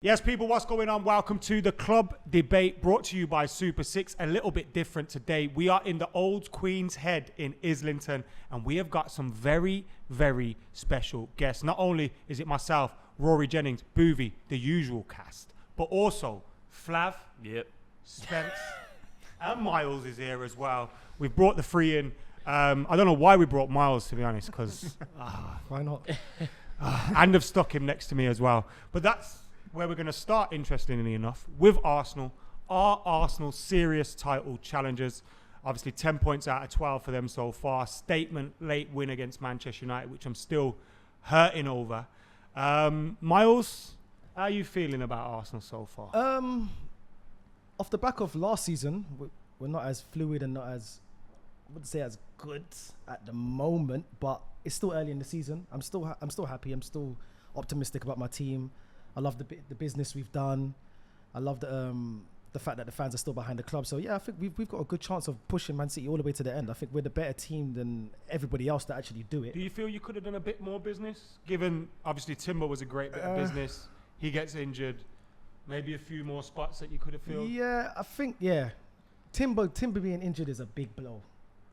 Yes, people, what's going on? Welcome to the Club Debate, brought to you by Super 6. A little bit different today. We are in the Old Queen's Head in Islington, and we have got some very, very special guests. Not only is it myself, Rory Jennings, Boovie, the usual cast, but also Flav, Spence, and Miles is here as well. We've brought the three in. I don't know why we brought Miles, to be honest, because why not? and have stuck him next to me as well. But that's where we're going to start, interestingly enough, with Arsenal. Are Arsenal serious title challengers? Obviously, 10 points out of 12 for them so far. Statement late win against Manchester United, which I'm still hurting over. Miles, how are you feeling about Arsenal so far? Off the back of last season, we're not as fluid and not as, I wouldn't say as good at the moment, but it's still early in the season. I'm still happy. I'm still optimistic about my team. I love the business we've done. I love the fact that the fans are still behind the club. So yeah, I think we've got a good chance of pushing Man City all the way to the end. I think we're the better team than everybody else that actually do it. Do you feel you could have done a bit more business? Given, obviously, Timber was a great bit of business. He gets injured. Maybe a few more spots that you could have filled? Yeah, I think, Timber being injured is a big blow,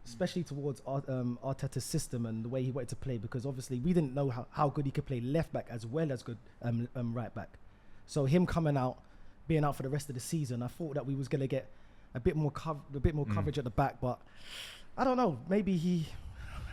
especially towards Arteta's system and the way he wanted to play, because obviously we didn't know how good he could play left back as well as good right back. So him coming out, being out for the rest of the season, I thought that we was going to get a bit more coverage at the back, but I don't know. Maybe he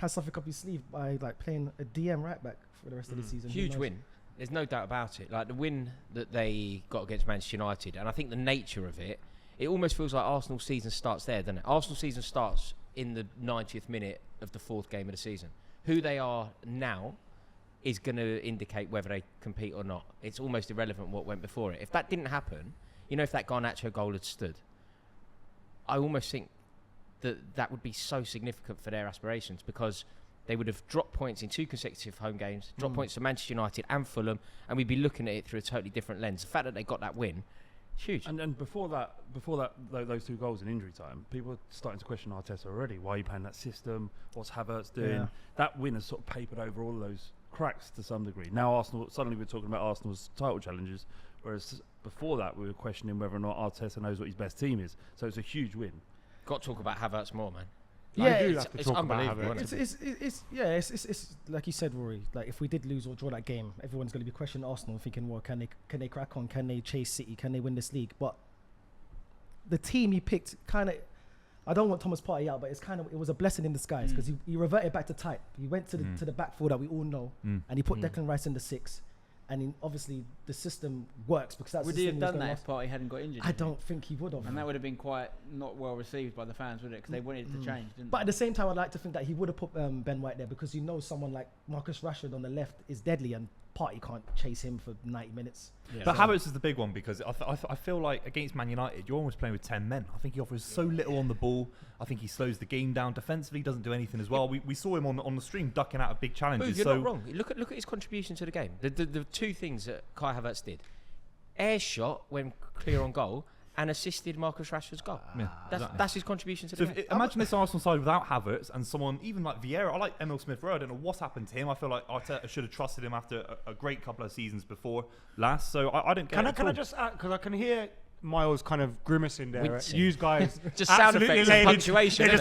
has something up his sleeve by like playing a DM right back for the rest of the season. Huge win. There's no doubt about it. Like the win that they got against Manchester United, and I think the nature of it, it almost feels like Arsenal season starts there, doesn't it? Arsenal season starts in the 90th minute of the fourth game of the season. Who they are now is going to indicate whether they compete or not. It's almost irrelevant what went before it. If that didn't happen, if that Garnacho goal had stood, I almost think that would be so significant for their aspirations, because they would have dropped points in 2 consecutive home games, dropped points to Manchester United and Fulham, and we'd be looking at it through a totally different lens. The fact that they got that win, huge. And before that, those 2 goals in injury time, people are starting to question Arteta already. Why are you playing that system? What's Havertz doing? Yeah. That win has sort of papered over all of those cracks to some degree. Now suddenly we're talking about Arsenal's title challenges, whereas before that we were questioning whether or not Arteta knows what his best team is. So it's a huge win. Got to talk about Havertz more, man. It's unbelievable. It's like you said, Rory. Like if we did lose or draw that game, everyone's going to be questioning Arsenal, thinking, well, can they crack on? Can they chase City? Can they win this league? But the team he picked, kind of, I don't want Thomas Partey out, but it was a blessing in disguise, because he reverted back to type. He went to the back four that we all know, and he put Declan Rice in the 6. And obviously the system works, because that's would the he system have done that if Partey hadn't got injured? I don't think he would have. And that would have been quite not well received by the fans, would it? Because they wanted to change, didn't But at the same time, I'd like to think that he would have put Ben White there, because someone like Marcus Rashford on the left is deadly, and Partey can't chase him for 90 minutes. Yeah. But Havertz is the big one, because I feel like against Man United, you're almost playing with 10 men. I think he offers so little on the ball. I think he slows the game down. Defensively, doesn't do anything as well. We saw him on the stream ducking out of big challenges. You're not wrong. Look at his contribution to the game. The 2 things that Kai Havertz did: air shot when clear on goal, and assisted Marcus Rashford's goal. That's his contribution to the game. Imagine this Arsenal side without Havertz and someone even like Vieira. I like Emil Smith-Rowe. I don't know what's happened to him. I feel like Arteta should have trusted him after a great couple of seasons before last. So I don't get it. Can I just add, because I can hear Miles kind of grimacing there. Wincing. You guys just sound effects and punctuation. It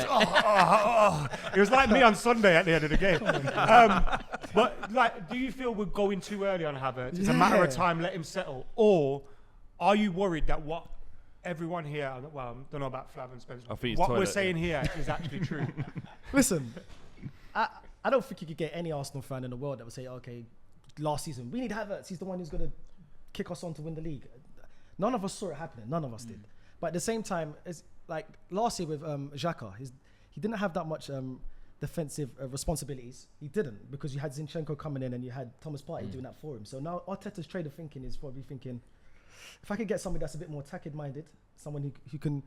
was like me on Sunday at the end of the game. But like, do you feel we're going too early on Havertz? It's a matter of time, let him settle, or are you worried that what everyone here, well, I don't know about Flav and Spencer, what we're saying here is actually true? Listen, I don't think you could get any Arsenal fan in the world that would say, okay, last season we need Havertz, he's the one who's going to kick us on to win the league. None of us saw it happening. None of us did. But at the same time, it's like last year with Xhaka, he didn't have that much defensive responsibilities. He didn't, because you had Zinchenko coming in and you had Thomas Partey doing that for him. So now Arteta's trader thinking is probably thinking, if I could get somebody that's a bit more attacking minded, someone who can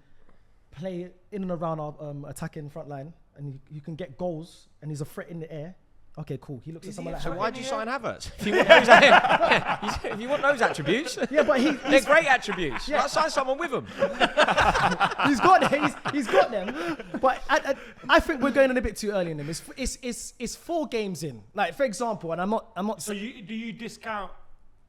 play in and around our attacking front line, and you can get goals, and he's a threat in the air. Okay, cool. He looks at someone like So Havertz. why'd you sign Havertz? If you want those attributes, Yeah, but they're great attributes. Yeah. Let's sign someone with them. he's got them. But I think we're going on a bit too early in them. It's 4 games in. Like, for example, and I'm not. So do you discount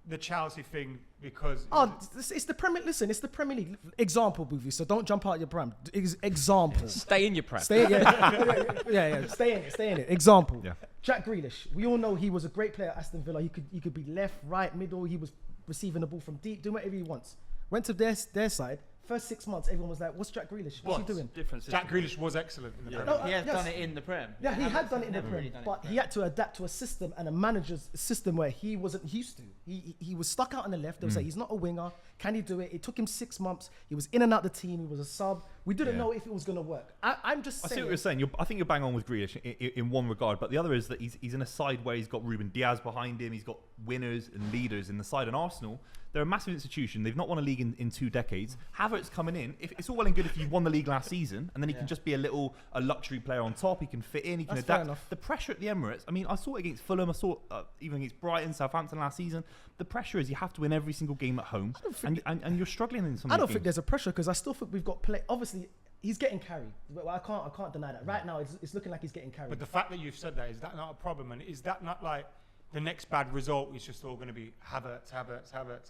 the Chelsea thing because Oh, it's the Premier. Listen, it's the Premier League example, Boovy. So don't jump out your pram. Example. Stay in your prep. Stay, yeah. Stay in it. Example. Yeah. Jack Grealish. We all know he was a great player at Aston Villa. He could be left, right, middle. He was receiving the ball from deep, doing whatever he wants. Went to their side. First 6 months, everyone was like, "What's Jack Grealish? What's he doing?" Difference. Jack Grealish was excellent in the Premier No, League. He has yes. done it in the Prem. Yeah, he had done it in the Never Prem, really done it but in he had to adapt to a system and a manager's system where he wasn't used to. He was stuck out on the left. They would say he's not a winger. Can he do it? It took him 6 months. He was in and out the team. He was a sub. We didn't Yeah. know if it was going to work. I'm just I see saying. what you're saying. I think you're bang on with Grealish in one regard, but the other is that he's in a side where he's got Ruben Diaz behind him. He's got winners and leaders in the side. And Arsenal, they're a massive institution. They've not won a league in 2 decades. Havertz coming in. If it's all well and good if you won the league last season, and then he can just be a luxury player on top. He can fit in. He can That's fair adapt. enough. The pressure at the Emirates. I mean, I saw it against Fulham. I saw it, even against Brighton, Southampton last season. The pressure is you have to win every single game at home, and you're struggling in some. I of don't these think games. there's a pressure because I still think we've got play. Obviously, he's getting carried. Well, I can't deny that. Right now, it's looking like he's getting carried. But the fact that you've said that, is that not a problem? And is that not like the next bad result is just all going to be Havertz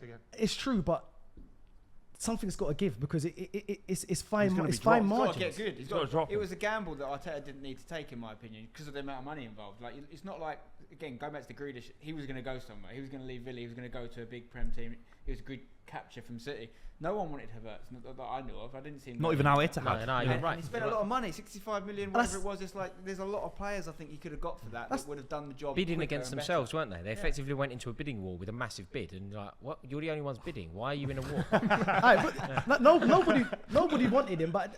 again? It's true, but something's got to give because it's fine. gonna be It's fine dropped. He's got to margins. get good. He's gotta drop It him. was a gamble that Arteta didn't need to take, in my opinion, because of the amount of money involved. Like, it's not like, again, going back to the Grealish, he was going to go somewhere. He was going to leave Villa. He was going to go to a big Prem team. He was a good capture from City. No one wanted Havertz that I knew of. I didn't see him. Not go even in. Al Ittihad. No, you're And right. he spent a lot of money, 65 million, That's- whatever it was. It's like there's a lot of players I think he could have got for that That's- that would have done the job. Bidding quicker against and themselves, better. weren't they? They effectively went into a bidding war with a massive bid, and like, what? You're the only ones bidding. Why are you in a war? Alright, but nobody wanted him. But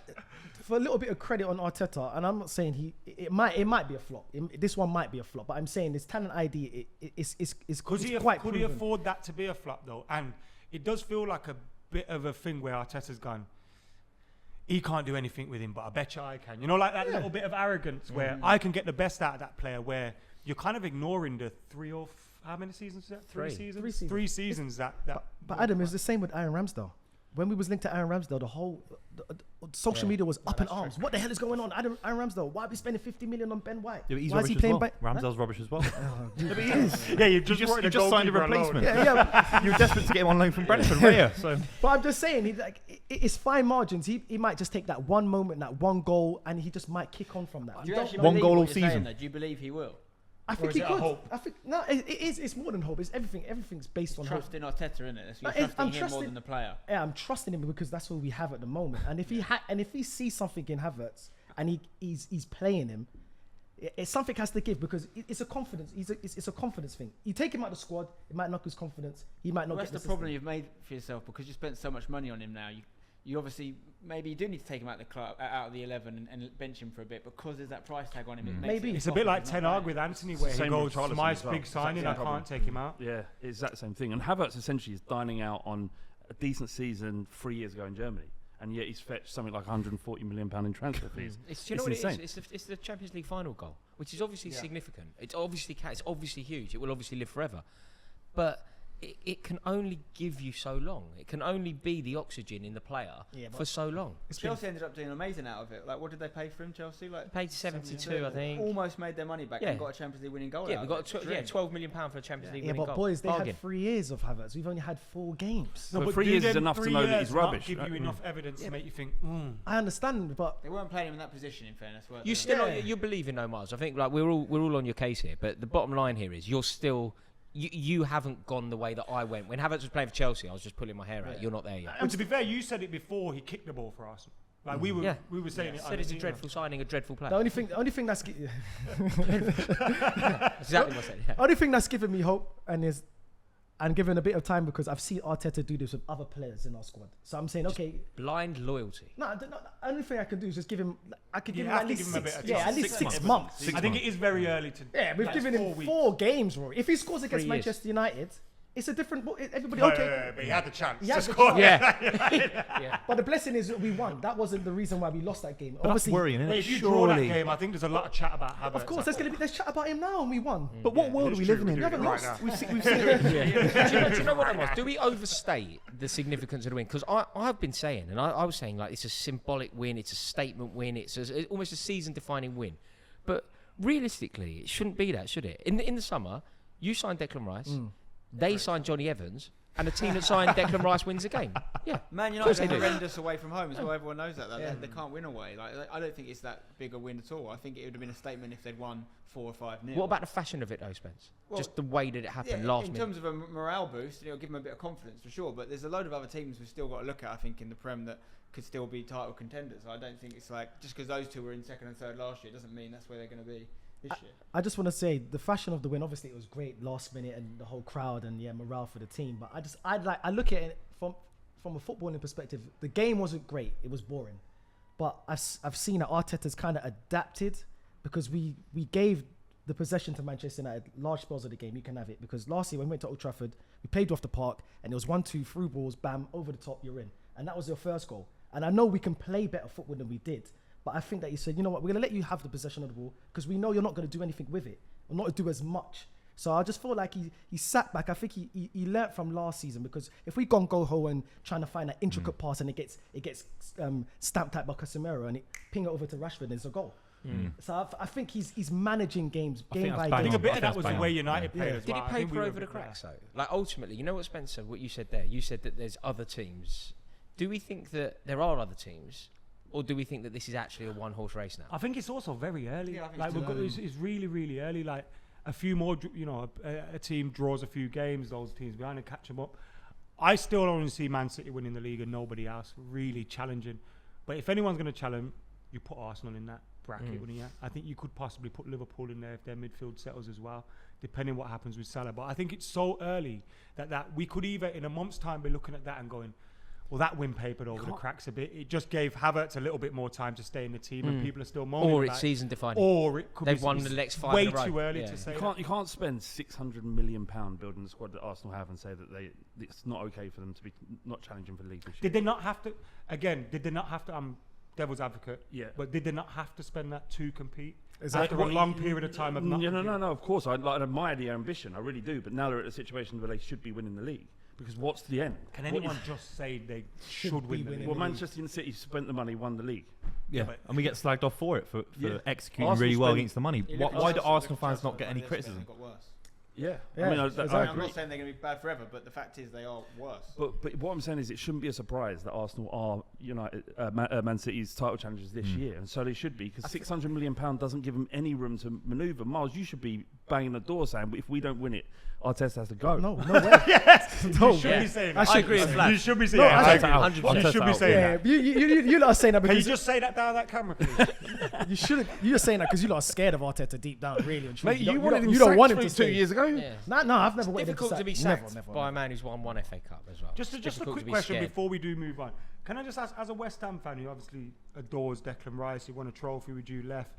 for a little bit of credit on Arteta, and I'm not saying it might be a flop. This one might be a flop, but I'm saying his talent ID is Could he quite could he proven. afford that to be a flop though? And it does feel like a bit of a thing where Arteta's gone, he can't do anything with him, but I bet you I can. You know, like that little bit of arrogance where I can get the best out of that player, where you're kind of ignoring the how many seasons is that? Three. Three seasons. That But Adam, it's the same with Aaron Ramsdale. When we was linked to Aaron Ramsdale, the whole social media was up in arms. What the hell is going on? Aaron Ramsdale, why are we spending 50 million on Ben White? Yeah, but he's why is rubbish he as playing well. by? Ramsdale's rubbish as well. Yeah, but he is. Yeah, you You just just signed a replacement. Yeah, You were desperate to get him on loan from Brentford, Raya. So but I'm just saying, it's fine margins. He might just take that one moment, that one goal, and he just might kick on from that. Do you don't actually know. One believe goal what all you're saying, season. though? Do you believe he will? I think is he it a could. hope? I think no, it is. It's more than hope. It's everything. Everything's based on hope. Trust in Arteta, isn't it? You're No, trusting I'm him more trusting- than the player. Yeah, I'm trusting him because that's what we have at the moment. And if he sees something in Havertz and he's playing him, something has to give because it's a confidence. It's a confidence thing. You take him out of the squad, it might knock his confidence. He might not Well, get that's the the problem you've made for yourself because you spent so much money on him now. You obviously maybe you do need to take him out of the club, out of the 11, and bench him for a bit because there's that price tag on him. It makes Maybe. it It's a bit like not Ten right. Hag with Anthony, where he Same with goes, Richarlison my as well. big signing, I Exact can't take him out. Yeah, it's that same thing. And Havertz essentially is dining out on a decent season 3 years ago in Germany, and yet he's fetched something like 140 million pound in transfer fees. It's, you know what it insane. is? It's the Champions League final goal, which is obviously significant. It's obviously huge. It will obviously live forever, but it can only give you so long. It can only be the oxygen in the player for so long. Chelsea ended up doing amazing out of it. Like, what did they pay for him? Chelsea, like Paid 72, I think. almost made their money back Yeah. and got a Champions League winning goal. Yeah, out we of got it. Dream. £12 million for a Champions League Yeah, winning but goal. boys, they Bargain. had 3 years of Havertz. We've only had 4 games. No, but do 3 years is them enough to 3 know that years he's not rubbish. Give you right? enough evidence to make you think, I understand, but They weren't playing him in that position. In fairness, were they? You still Yeah. you believe in no Mars. I think like we're all on your case here, but the bottom line here is you're still you haven't gone the way that I went. When Havertz was playing for Chelsea, I was just pulling my hair out. You're not there yet. But to be fair, you said it before he kicked the ball for Arsenal. Like we were saying it. Said it's a dreadful signing, a dreadful player. the only thing that's That's exactly what I said. Yeah. only thing that's given me hope and given a bit of time because I've seen Arteta do this with other players in our squad. So I'm saying, okay, Blind loyalty. no, the only thing I can do is just give him. I could give You him have at to least give him a bit 6. of Yeah, time. at least 6 months. I think it is very early to. Yeah, we've like, given it's him 4 weeks. 4 games, Rory. If he scores against 3 years. Manchester United, it's a different. Everybody, No, okay. no, but he had the chance. He had to the score. Yeah. But the blessing is that we won. That wasn't the reason why we lost that game. but that's Obviously, worrying, isn't Wait, it? if you draw that Surely. game, I think there's a lot of chat about Havertz. of course, there's chat about him now, and we won. But what world are we living in? We haven't lost. We've seen it. Do you know what it was? Do we overstate the significance of the win? Because I've been saying, and I was saying, like, it's a symbolic win, it's a statement win, it's almost a season-defining win. But realistically, it shouldn't be that, should it? In the summer, you signed Declan Rice. They signed Johnny Evans, and the team that signed Declan Rice wins the game. Yeah. Man course United they are do. horrendous away from home as well. Everyone knows that. Yeah. They can't win away. Like, I don't think it's that big a win at all. I think it would have been a statement if they'd won 4 or 5-0. What about the fashion of it, though, Spence? Well, Just the way that it happened last in minute. terms of a morale boost, it'll give them a bit of confidence for sure. But there's a load of other teams we've still got to look at, I think, in the Prem that could still be title contenders. I don't think it's like just because those two were in second and third last year doesn't mean that's where they're going to be this year. I just want to say the fashion of the win. Obviously, it was great last minute and the whole crowd and morale for the team. But I look at it from a footballing perspective. The game wasn't great. It was boring. But I've seen that Arteta's kind of adapted because we gave the possession to Manchester United large spells of the game. You can have it because last year when we went to Old Trafford, we played off the park and it was 1-2 through balls, bam, over the top, you're in, and that was your first goal. And I know we can play better football than we did. But I think that he said, you know what, we're going to let you have the possession of the ball because we know you're not going to do anything with it or not do as much. So I just feel like he sat back. I think he learnt from last season because if we go ho and trying to find that intricate pass and it gets stamped out by Casemiro and it ping it over to Rashford and it's a goal. So I think he's managing games game by that's game. I think a on. bit I of think that that's was the bang way on. United Yeah. played as Did well. it I think we paper were over a the bit cracks better. though? Like ultimately, you know what Spencer, what you said there? You said that there's other teams. Do we think that there are other teams, or do we think that this is actually a one-horse race now? I think it's also very early. Yeah, I think like it's we've too got, early. it's really, really early. Like a few more, a team draws a few games, those teams behind and catch them up. I still only see Man City winning the league and nobody else really challenging. But if anyone's going to challenge, you put Arsenal in that bracket, wouldn't you? I think you could possibly put Liverpool in there if their midfield settles as well, depending what happens with Salah. But I think it's so early that we could either in a month's time be looking at that and going, well, that win papered over the cracks a bit. It just gave Havertz a little bit more time to stay in the team, and people are still moaning Or about it's it. season defining. Or it could They've be won it's the next 5 way in a row. too early Yeah. to say. You can't spend £600 million building the squad that Arsenal have and say that it's not okay for them to be not challenging for the league this year. Did they not have to? Again, did they not have to? I'm devil's advocate. Yeah. But did they not have to spend that to compete Exactly. after a long period of time of not? No. Of course, I admire the ambition. I really do. But now they're at a situation where they should be winning the league because what's the end? Can anyone just say they should win the winning league? Well, Manchester City spent the money, won the league. Yeah, but- and we get slagged off for it for Yeah. executing Arsenal really well spend- against the money. You look Why at do Chelsea, Arsenal look at fans Chelsea, not get like, any they've criticism? got worse. Yeah. Yeah, I mean, I exactly. I'm agree. not saying they're going to be bad forever, but the fact is they are worse. But what I'm saying is it shouldn't be a surprise that Arsenal are Man City's title challengers this year, and so they should be because £600 million doesn't give them any room to manoeuvre. Miles, you should be banging the door saying, if we don't win it, Arteta has to go. No way. Yes, No, you should yeah. be saying I that. should agree with You should be saying No, that. I I should- agree. 100% You should be saying Yeah, that. you lot are saying that Can you because just say that down that camera, please? you're saying that because you lot are scared of Arteta deep down, really and truly. Mate, you wanted him you don't sacked want him to 2 stay. years ago. Yeah. No, I've never wanted him Difficult to sack. be sacked Never. by a man who's won 1 FA Cup as well. Just a Difficult quick to be question scared. before we do move on. Can I just ask, as a West Ham fan who obviously adores Declan Rice, he won a trophy with you left,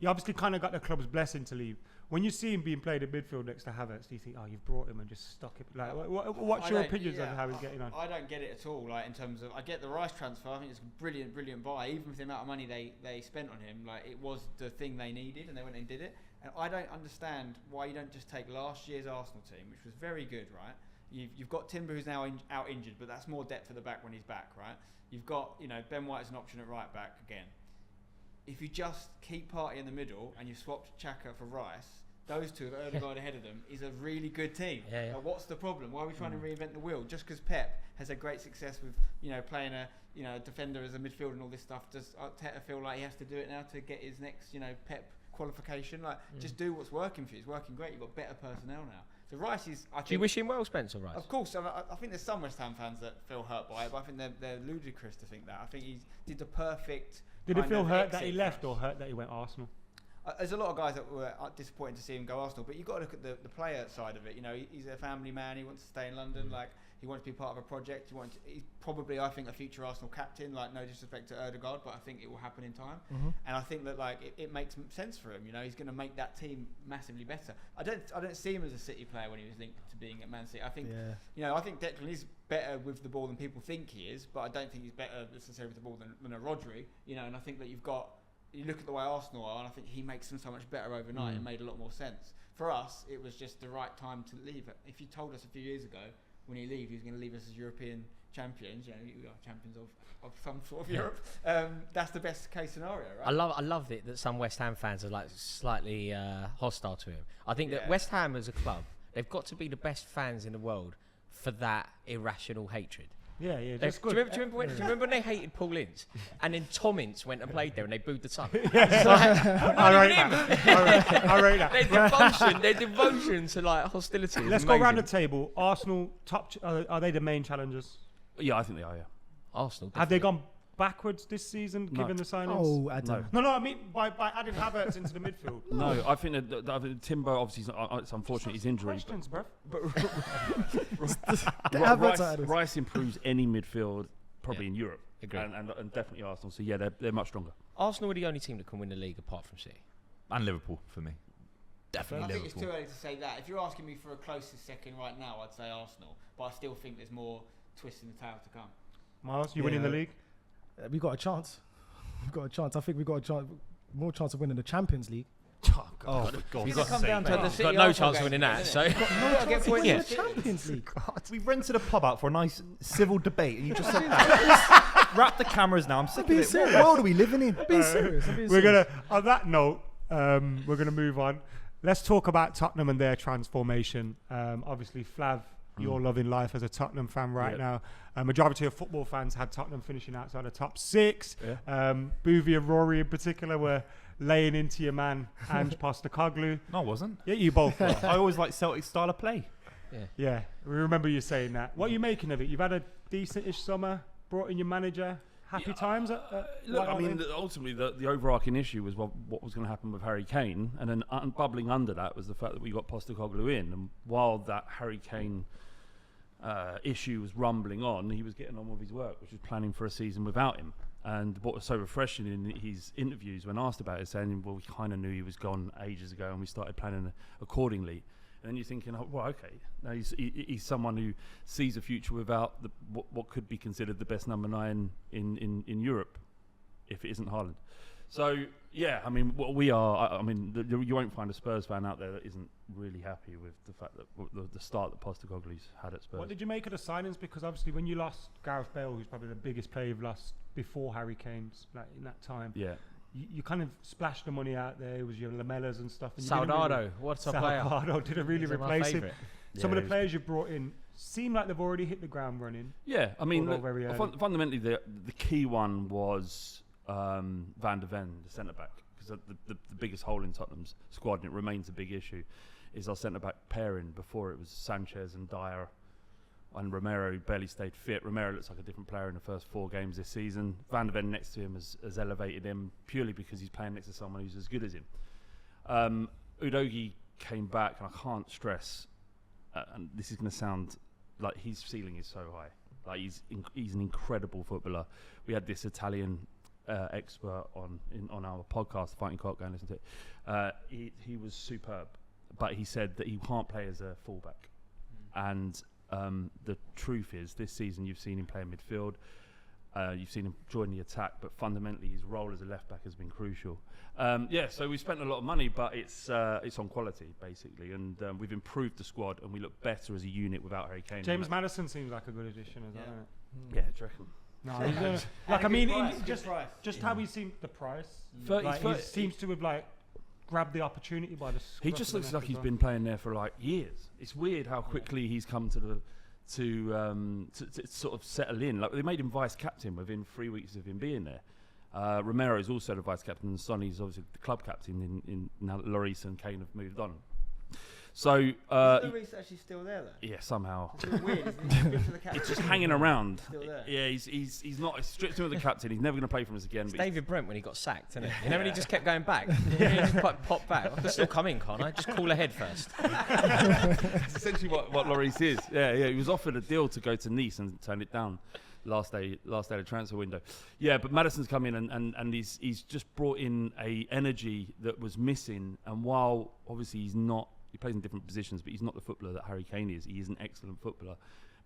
you obviously kind of got the club's blessing to leave. When you see him being played in midfield next to Havertz, do you think, oh, you've brought him and just stuck it? Like, what's I your don't- opinions yeah, on how he's getting on? I don't get it at all. Like in terms of, I get the Rice transfer. I think it's a brilliant buy. Even with the amount of money they spent on him, like it was the thing they needed, and they went and did it. And I don't understand why you don't just take last year's Arsenal team, which was very good, right? You've got Timber who's now out injured, but that's more depth at the back when he's back, right? You've got Ben White as an option at right back again. If you just keep Partey in the middle and you swapped Xhaka for Rice, those two, with Odegaard ahead of them, is a really good team. Yeah. Like, what's the problem? Why are we trying to reinvent the wheel? Just because Pep has had great success with playing a defender as a midfielder and all this stuff, does Arteta feel like he has to do it now to get his next Pep qualification? Like, just do what's working for you. It's working great. You've got better personnel now. So Rice is. Do you wish him well, Spencer Rice? Of course, I think there's some West Ham fans that feel hurt by it, but I think they're ludicrous to think that. I think he did the perfect. Did it kind feel of hurt that he exit left for or us. hurt that he went Arsenal? There's a lot of guys that were disappointed to see him go Arsenal, but you've got to look at the player side of it. He's a family man. He wants to stay in London. Like he wants to be part of a project. He's probably, I think, a future Arsenal captain. Like no disrespect to Odegaard, but I think it will happen in time. And I think that it makes sense for him. He's going to make that team massively better. I don't see him as a City player when he was linked to being at Man City. I think I think Declan is better with the ball than people think he is, but I don't think he's better necessarily with the ball than a Rodri. And I think that you look at the way Arsenal are, and I think he makes them so much better overnight. It made a lot more sense. For us, it was just the right time to leave. If you told us a few years ago when he was going to leave us as European champions, we are champions of some sort of Europe, that's the best case scenario, right? I love it that some West Ham fans are slightly hostile to him. I think that Yeah. West Ham as a club, They've got to be the best fans in the world for that irrational hatred. Yeah, Do just you good. remember when they hated Paul Ince and then Tom Ince went and played there and they booed the son? I rate that. I rate that. Their devotion to like hostility. Let's go around the table. Arsenal are they the main challengers? Yeah, I think they are. Yeah. Arsenal. Have they gone backwards this season, No. given the signings? Oh, I don't. No, I mean by adding Havertz into the midfield. No, I think that Timber obviously it's unfortunate his injury. Questions, bro. Get Havertz out of this. Rice improves any midfield probably Yeah. in Europe, Agreed. and definitely Arsenal. So yeah, they're much stronger. Arsenal are the only team that can win the league apart from City. And Liverpool for me. Definitely I think it's Liverpool. too early to say that. If you're asking me for a closest second right now, I'd say Arsenal. But I still think there's more twists in the tail to come. Miles, you winning the Yeah. league? We got a chance. We've got a chance. I think we got a chance, more chance of winning the Champions League. Oh, for God's gonna come down to But the the City got no Arsenal chance of game, winning that. isn't So it? No chance of winning Yeah. the Champions League. We rented a pub out for a nice civil debate, and you just said, wrap the cameras now. I'm sick of being it. What serious. world are we living in? I'm being serious. I'm being We're serious. gonna. On that note, we're gonna move on. Let's talk about Tottenham and their transformation. Obviously, Flav, you're loving life as a Tottenham fan right Yep. now. A majority of football fans had Tottenham finishing outside the top 6. Yeah. Boothie and Rory in particular were laying into your man Ange Postecoglou. No, I wasn't. Yeah, you both were. I always like Celtic style of play. Yeah, we remember you saying that. What are you making of it? You've had a decent-ish summer, brought in your manager. Happy times at Look, White I Hart mean, Lane? ultimately, the overarching issue was what was going to happen with Harry Kane, and then bubbling under that was the fact that we got Postecoglou in, and while that Harry Kane issue was rumbling on, he was getting on with his work, which was planning for a season without him. And what was so refreshing in his interviews when asked about it, saying, well, we kind of knew he was gone ages ago, and we started planning accordingly. And then you're thinking, oh, well, okay, now he's someone who sees a future without what could be considered the best number 9 in Europe, if it isn't Haaland. So, yeah, I mean, what we are, I mean, you won't find a Spurs fan out there that isn't really happy with the fact that the start that Postecoglou's had at Spurs. What did you make of the signings? Because obviously when you lost Gareth Bale, who's probably the biggest player you've lost before Harry Kane's, like in that time, Yeah. you kind of splashed the money out there. It was your Lamellas and stuff. And you didn't Soldado, what a player. Soldado didn't really He's my replace him. favourite. Some Yeah, of the he was- players you brought in seem like they've already hit the ground running. Yeah, I mean, Although look, very early. fundamentally, the key one was Van der Ven, the centre back, because the biggest hole in Tottenham's squad, and it remains a big issue, is our centre back pairing. Before it was Sanchez and Dyer, and Romero barely stayed fit. Romero looks like a different player in the first 4 games this season. Van der Ven next to him has elevated him purely because he's playing next to someone who's as good as him. Udogie came back, and I can't stress, and this is going to sound like his ceiling is so high. Like he's an incredible footballer. We had this Italian expert on our podcast, Fighting Cock, go and listen to it. He was superb, but he said that he can't play as a fullback. And the truth is, this season you've seen him play in midfield, you've seen him join the attack, but fundamentally his role as a left back has been crucial. So we spent a lot of money, but it's on quality basically, and we've improved the squad, and we look better as a unit without Harry Kane. James Madison seems like a good addition as well. Yeah. Isn't it? Yeah, do you reckon? No, he's like I mean, just how he seemed the price. Like, he seems to have like grabbed the opportunity by the. He scruff just of the looks neck like as he's well. been playing there for like years. It's weird how quickly he's come to sort of settle in. Like they made him vice captain within 3 weeks of him being there. Romero is also the vice captain, and Sonny's obviously the club captain. In now that Lloris and Kane have moved on. So Is Lloris actually still there though? yeah, somehow It's a bit weird, isn't it? He's good for the captain. it's just hanging around. Still there. Yeah, he's not stripped him of the captain. He's never going to play for us again. It's But David Brent when he got sacked, isn't it? You know when he just kept going back? He just popped back. I can still come in, can't I? Just call ahead first. That's essentially what Lloris is. Yeah, he was offered a deal to go to Nice and turned it down last day of the transfer window. Yeah, but Madison's come in and he's just brought in a energy that was missing. And while obviously he plays in different positions, but he's not the footballer that Harry Kane is. He is an excellent footballer.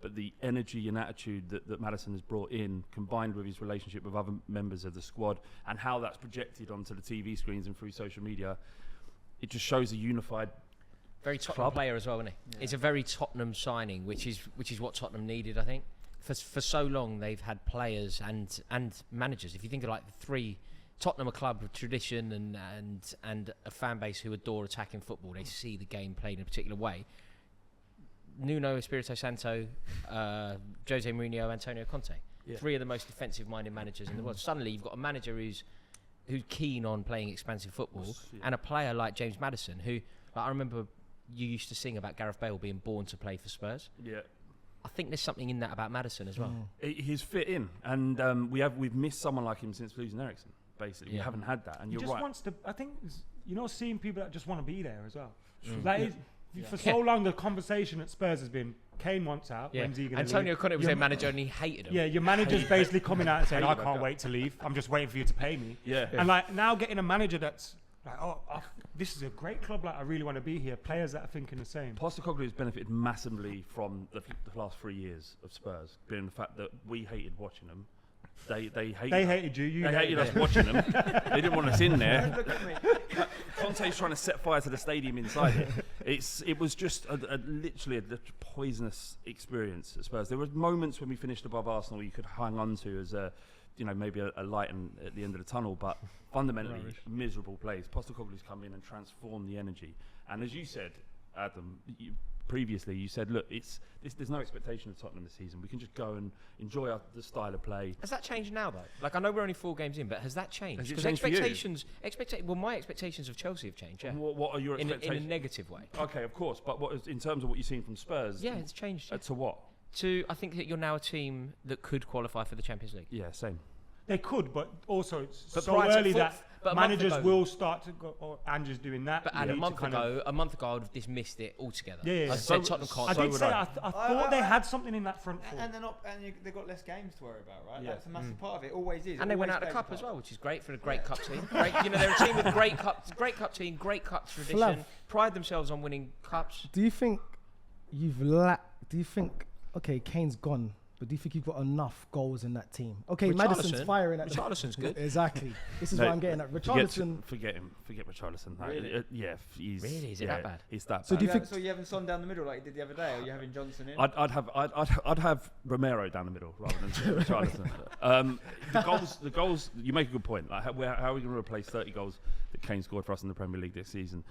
But the energy and attitude that Madison has brought in, combined with his relationship with other members of the squad, and how that's projected onto the TV screens and through social media, it just shows a unified. Very Tottenham Club. player as well, isn't he? Yeah. It's a very Tottenham signing, which is what Tottenham needed, I think. For so long, they've had players and managers. If you think of like the 3, Tottenham, a club of tradition and a fan base who adore attacking football. They see the game played in a particular way. Nuno Espirito Santo, Jose Mourinho, Antonio Conte. Yeah. 3 of the most defensive-minded managers in the world. Suddenly, you've got a manager who's keen on playing expansive football, and a player like James Maddison, who, like, I remember you used to sing about Gareth Bale being born to play for Spurs. Yeah. I think there's something in that about Maddison as well. He's fit in, and we've missed someone like him since losing Eriksen. Basically, we Yeah. haven't had that, and He you're just right. wants to. I think seeing people that just want to be there as well. Mm. Like for so long, the conversation at Spurs has been Kane wants out. Yeah. When's he going to Antonio leave? Conte was Your their ma- manager, and he hated him. Yeah, your manager's basically coming out and saying, Hate "I that can't guy." wait to leave. I'm just waiting for you to pay me." Yeah. And like now getting a manager that's like, this is a great club. Like I really want to be here. Players that are thinking the same. Postecoglou has benefited massively from the last 3 years of Spurs, being the fact that we hated watching them. They They hated you. They hated us watching them. They didn't want us in there. Look at me. Conte's trying to set fire to the stadium inside it. It was just literally a poisonous experience at Spurs. There were moments when we finished above Arsenal you could hang on to as maybe a light at the end of the tunnel, but fundamentally miserable plays. Postecoglou's come in and transformed the energy. And as you said, Adam, previously you said, look, there's no expectation of Tottenham this season. We can just go and enjoy the style of play. Has that changed now, though? Like, I know we're only 4 games in, but has that changed? Has it Because changed for you? my expectations of Chelsea have changed, yeah. What are your In a expectations? negative way. Okay, of course, but in terms of what you've seen from Spurs? Yeah, it's changed. Yeah. To what? I think that you're now a team that could qualify for the Champions League. Yeah, same. They could, but also it's But so Brighton early fourth- that but a month managers ago- will start to go. Or Andrew's doing that. But You and a need to month kind ago, I would have dismissed it altogether. Yeah. I So- said Tottenham can't. I So did would say I. I thought they had something in that front four. And they're not, and they've got less games to worry about, right? Yeah. That's a massive part of it. Always is. And they went Always out of the plays a cup as part. well, which is great for a great cup team. Great, they're a team with great cup team, great cup tradition. Flav. Pride themselves on winning cups. Do you think okay, Kane's gone, but do you think you've got enough goals in that team? Okay, Maddison's Richarlison- firing at Richarlison's good. Exactly. This is No, what I'm getting at. Richarlison. Forget him. Forget Richarlison. Really? Yeah, he's Really? Is it that bad? He's that So bad. do you think- So you having Son down the middle like you did the other day, or you having Johnson in? I'd have Romero down the middle rather than Richarlison. The goals. You make a good point. Like how are we going to replace 30 goals that Kane scored for us in the Premier League this season?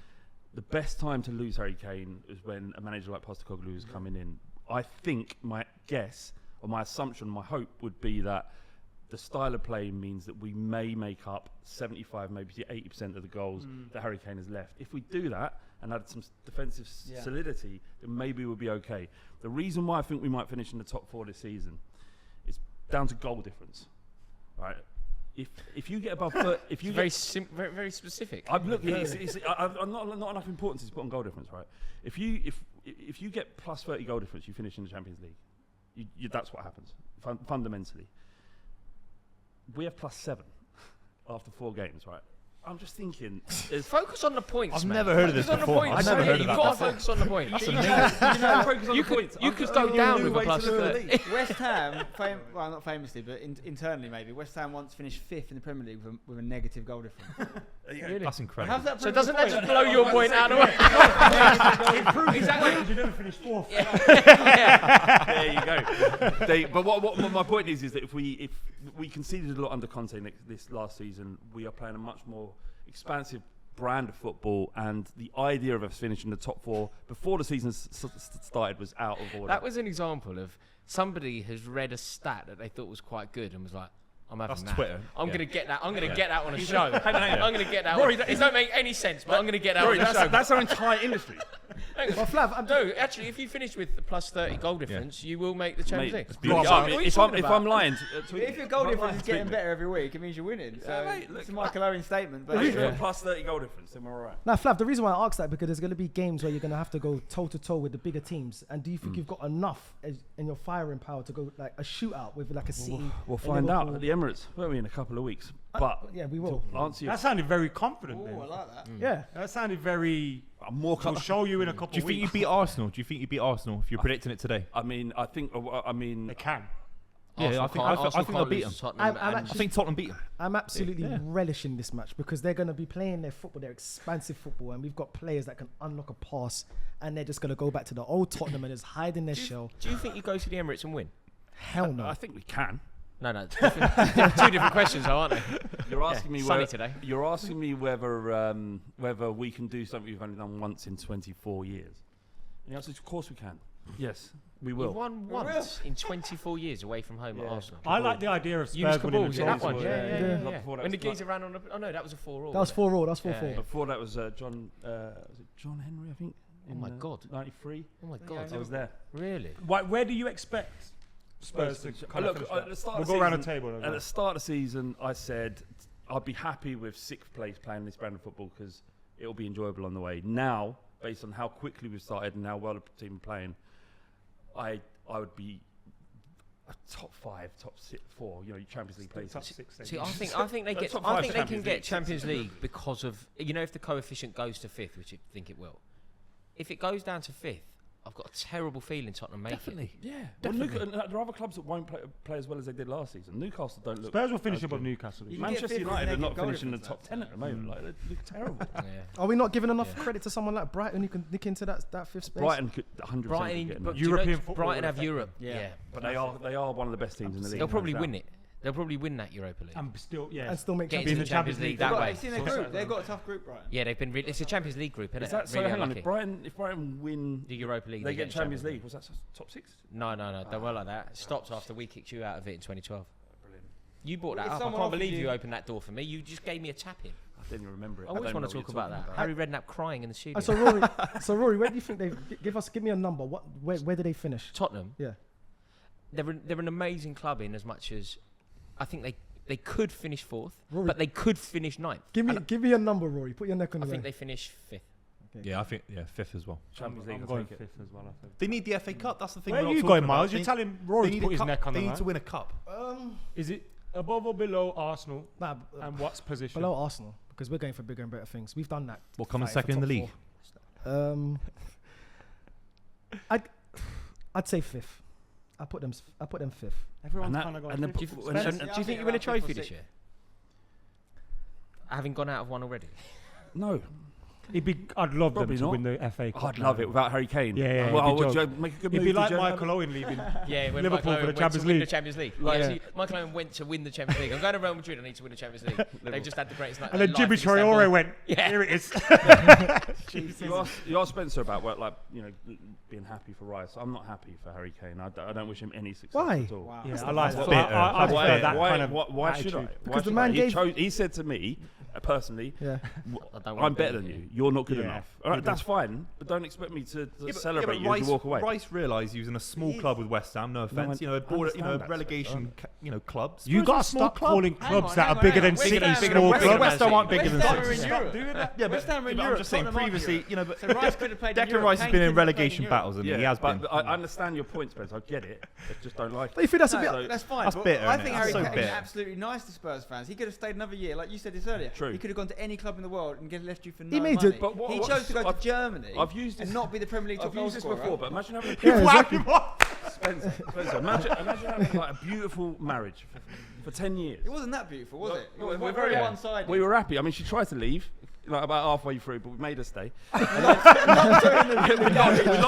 The best time to lose Harry Kane is when a manager like Postecoglou is coming in. I think my guess or my assumption, my hope would be that the style of play means that we may make up 75, maybe 80% of the goals that Harry Kane has left. If we do that and add some defensive solidity, then maybe we'll be okay. The reason why I think we might finish in the top 4 this season is down to goal difference. Right? If you get above, if you It's very very specific. I'm looking. I'm not enough importance is put on goal difference, right? If you get plus 30 goal difference, you finish in the Champions League. That's what happens fundamentally. We have plus 7 after 4 games, right? I'm just thinking. Focus on the points. I've man. never heard of this Focus on the before. points. I've never heard of You've that. got to focus on the points. Focus on You the could points. you could go down with a plus 30. West Ham, well, not famously, but internally maybe, West Ham once finished 5th in the Premier League with a negative goal difference. That's incredible. How's that So prove doesn't the that point? just blow your point out of the way? Exactly. You never finished 4th. There you go. But what my point is that if we conceded a lot under Conte this last season, we are playing a much more expansive brand of football, and the idea of us finishing the top 4 before the season started was out of order. That was an example of somebody has read a stat that they thought was quite good and was like, I'm having That's that. Twitter. I'm Yeah. going to get that. I'm going to get that on a show. Hang on. I'm going to get that. Rory, It don't make any sense, but I'm going to get that Rory, on a show. that's our entire industry. Well, Flav, No, actually, if you finish with the plus 30 goal difference, you will make the Champions Mate, League. beautiful. You Right, are. but What are you if talking I'm about? lying, If your goal difference is getting tweet me. better every week, it means you're winning. So mate, look, it's a Michael Owen statement. But if you're plus 30 goal difference, then we're all right. Now, Flav, the reason why I asked that because there's going to be games where you're going to have to go toe to toe with the bigger teams. And do you think you've got enough in your firing power to go like a shootout with like a City? We'll a find out Liverpool? at the Emirates, won't we, in a couple of weeks? But Yeah, we will. to answer your That sounded very confident. oh, I Then. like that. Yeah. That sounded very. I'm more. We'll show you in a couple Do you of think you weeks. beat Arsenal? Do you think you beat Arsenal if you're predicting it today? I mean, I think. They can. Yeah, I think they'll beat them. I'm I actually- think Tottenham beat them. I'm absolutely Yeah. relishing this match because they're going to be playing their football, their expansive football, and we've got players that can unlock a pass, and they're just going to go back to the old Tottenham and just hide in their shell. Do you think you go to the Emirates and win? Hell no. I think we can. No. Two different questions, though, aren't they? You're asking me. Sunny whether, today. You're asking me whether we can do something we've only done once in 24 years. And the answer is, of course we can. Yes, we He will. won once in 24 years away from home at Yeah. Arsenal. I like the idea of Spurs Yunus winning Kabul, the yeah, that one. trophy. Yeah. Not before that When the was like- geezer ran on. Oh no, that was a 4-4. That was 4-4. That's 4-4. Yeah. Before that was John. Was it John Henry? I think. Oh my God. '93. Oh my god, I was there. really? Where do you expect Spurs to kind of Look, finish at that? the start We'll of go the around the season- table. At the start of the season, I said I'd be happy with 6th place playing this brand of football because it'll be enjoyable on the way. Now, based on how quickly we've started and how well the team are playing, I would be a top 5, top 4. You know, Champions League places. Top 6. See, I think they get. Top I five think they can Champions get League. Champions League because of if the coefficient goes to 5th, which I think it will. If it goes down to 5th, I've got a terrible feeling Tottenham make it. Yeah, well, and there are other clubs that won't play as well as they did last season. Newcastle don't look. Spurs will finish as above good. Newcastle. this You year. can get Manchester fifth with United are naked not goal finishing the difference, top 10 at the moment. Like, they look terrible. Yeah. Are we not giving enough Yeah. credit to someone like Brighton who can nick into that 5th space? Brighton could 100% Brighton, get in but there. do you know, European football Brighton will have affect Europe. them. Yeah, But they are one of the best teams in the league. they'll probably hands win down. it. They'll probably win that Europa League. And still, And still make Get Champions into the Champions Champions League League. that They've got- way. It's in their group. They've got a tough group, Brighton. Yeah, they've been. It's a Champions League group, isn't Is it? that so? Really Hang on, unlucky. if Brighton win, The Europa League. they get Champions League. Was that top 6? No. Don't worry like that. It stopped after we kicked you out of it in 2012. Brilliant. You brought that If up. I someone can't offered believe you you- opened that door for me. You just gave me a tap in. I didn't even remember it. I always don't want know to what talk you're about that. talking Harry Redknapp crying in the studio. So Rory, where do you think they give me a number? Where do they finish? Tottenham. Yeah. They're an amazing club in as much as I think they could finish 4th, Rory- but they could finish 9th. Give me a number, Rory. Put your neck on I the think line. they finish 5th. Yeah, I think 5th as well. Champions League. I'm I'll going take it. 5th as well. I think. They need the FA Cup. That's the thing. Where we're are not you talking going, about. Miles? They- You're telling they Rory to need put a his cup- neck on the They need line. to win a cup. Is it above or below Arsenal? Nah, And what's position? below Arsenal because we're going for bigger and better things. We've done that. What, coming Fight for second in the top league? 4. I'd say 5th. I put them 5th. Everyone's And kind of that- going and the- 5th. and- So, and- do I you think think you win a around 5th or trophy this 6th. year? Having gone out of one already. No, I'd love them Probably to not. win the FA Cup. I'd love it without Harry Kane. Yeah, yeah, Well, it'd be would joke. you make a good It'd move be to like Germany? Michael Owen leaving. Yeah, when Liverpool Michael for the Owen went Champions to win the League. Champions League. Like, Yeah, see, Michael Owen went to win the Champions League. I'm going to Real Madrid. I need to win the Champions League. They've just had the greatest night. And then of their Jimmy life in Istanbul. Traore went, Yeah. here it is. You asked Spencer about being happy for Rice. I'm not happy for Harry Kane. I don't wish him any success Why? at all. Wow. Yeah, I like that. Bitter. I prefer that why, kind of why should I? attitude. Why Because the should man I? gave- He said to me, personally, Yeah. I don't want I'm to be better than here. you. You're not good Yeah. enough. All right, that's fine, but don't expect me to celebrate you as you walk away. Rice realised he was in a small club with West Ham. No offense, I a understand that, relegation, club. You Spurs got are to a small stop club. calling Hang clubs on, that hang are on, bigger hang than on. City Bigger than small West clubs. West Ham aren't bigger than West Ham are City. in Stop Europe. doing that. Yeah, West Ham are in I'm Europe, just saying Tottenham aren't in previously, Europe. but So Rice could have played in Declan Europe. Rice has Kane been in couldn't have played relegation Europe. battles, and he has been. but I understand your point, Spence. I get it. I just don't like Don't you it. think that's a No, bit? that's fine. That's but bitter, I innit? think That's Harry so Kane is bitter. absolutely nice to Spurs fans. He could have stayed another year, like you said this earlier. True. He could have gone to any club in the world and left you for no He made money. it- But what- he what- chose to go to I've- Germany I've used this- and not be the Premier League top I've goal used this scorer. before, but imagine having Yeah, exactly. Spencer, imagine having like a beautiful marriage for 10 years. It wasn't that beautiful, was it? It was we're very very- one-sided. We were happy. I mean, she tried to leave, like about halfway through, but we made her stay. we locked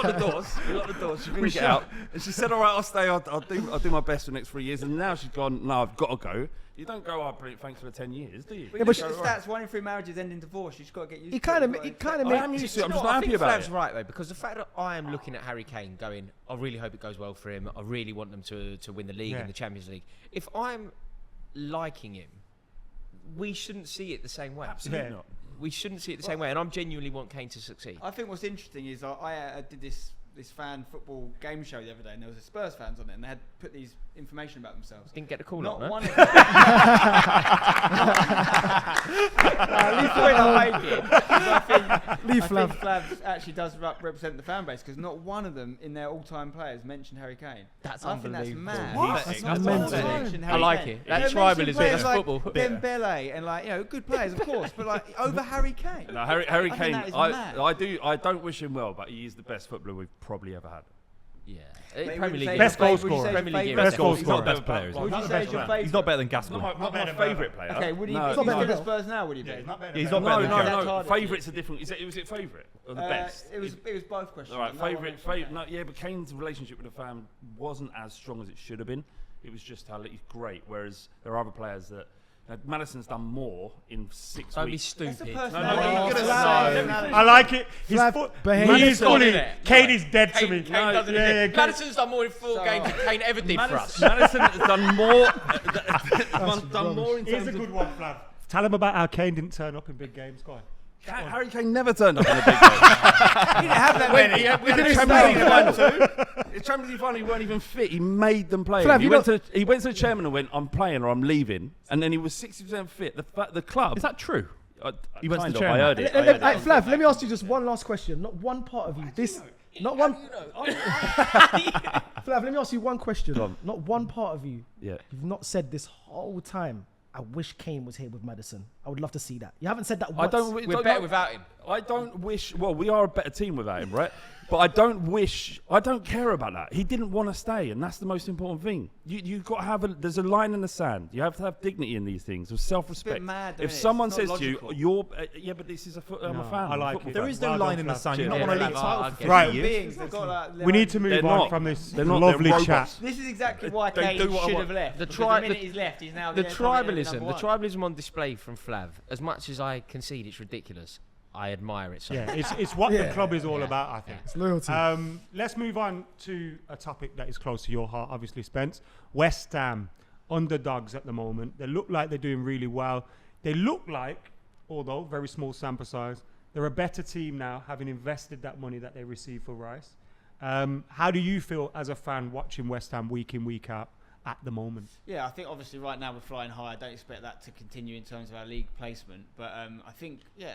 the doors. We locked the doors. She couldn't get out, and she said, "All right, I'll stay. I'll do my best for the next 3 years." And now she's gone. No, I've got to go. You don't go, "Oh, brilliant, thanks for the 10 years," do you? But Yeah, look but at the Go, "Right." stats. 1 in 3 marriages end in divorce. You've got to get used He to kind it. of, You've he got to kind of accept I am made. used to it. I'm Do you just know not what? happy I think about Flav's it. right though, because the fact that I am looking at Harry Kane going, I really hope it goes well for him. I really want them to win the league Yeah. and the Champions League. If I'm liking him, we shouldn't see it the same way. Absolutely Yeah. not. We shouldn't see it the same way, and I'm genuinely want Kane to succeed. I think what's interesting is I did this fan football game show the other day, and there was a Spurs fans on it, and they had put these information about themselves. Didn't get the call Not up, no? one of them. Leave point I'm making. 'Cause I think Leave Flav. Flav actually does represent the fan base, because not one of them in their all-time players mentioned Harry Kane. That's I think that's unbelievable. mad. What? That's That's not one of mental. them mentioned I Harry like Kane. it. That They tribalism, mention players that's like football. Dembele and good players, of course, but over Harry Kane. No, Harry I think Kane. that is mad. I don't wish him well, but he is the best footballer we've probably ever had. Yeah. But Premier would you League. say Best your goal favourite- would you say scorer. your Premier League favourite- Best goal He's not the scorer. best player, is he? Would you Not the say best is your player. favourite? He's not better than Not Gascoigne. my, not my favourite player. Okay, would he No, be not better good than at Spurs now? Would he be? He's No, not Not better. that hard. Favourite's a different. Was it favourite or the best? It was both questions. All right, No one favourite. mentioned Kane. No, yeah, but Kane's relationship with the fan wasn't as strong as it should have been. It was just how he's great. Whereas there are other players that Madison's done more in 6 Don't be weeks. stupid. No, I like it. He's Flav, behave he's yourself. fully. Innit? Kane is dead to Kane, me. Kane doesn't yeah, admit. yeah, Madison's done more in 4 games than Kane ever did for us. Madison has done more. done more in Here's terms a of. good one, Flav. Tell him about how Kane didn't turn up in big games. Go on. Harry Kane never turned up in a big game. He didn't have that many. We had a Champions League final. The Champions League final, he weren't even fit. He made them play. Flav, He went to the chairman and went, "I'm playing or I'm leaving," and then he was 60% fit. The club. Is that true? He went to the I chairman. heard it. Flav, let me ask you just one last question. Not one part of you. Not one. Flav, let me ask you one question. Go on. Not one part of you. Yeah. You've not said this whole time. I wish Kane was here with Madison. I would love to see that. You haven't said that I once. don't. We're better without him. I don't wish. Well, we are a better team without him, right? But I don't wish. I don't care about that. He didn't want to stay, and that's the most important thing. You've got to have there's a line in the sand. You have to have dignity in these things, of self-respect. mad, though, If isn't it? someone It's not says to you, logical. "You're," yeah, but this is I'm a No, fan. I like Football it. There fan. is no Well line done, in the Flav. sand. You've not Cheers. won a Yeah, league I title get for it. Right. 3 years. Beings, they've got like We need to They're move on not. from this They're not. lovely They're chat. robots. This is exactly why They Kane do what I should want. have left. The because tri- the minute the- he's left, he's now The probably tribalism, number the one. tribalism on display from Flav. As much as I concede it's ridiculous, I admire it so Yeah, much. it's what the Yeah. club is all Yeah. about, I think. It's loyalty. Let's move on to a topic that is close to your heart, obviously, Spence. West Ham, underdogs at the moment. They look like they're doing really well. They look like, although very small sample size, they're a better team now, having invested that money that they received for Rice. How do you feel as a fan watching West Ham week in, week out at the moment? Yeah, I think obviously right now we're flying high. I don't expect that to continue in terms of our league placement. But I think, yeah,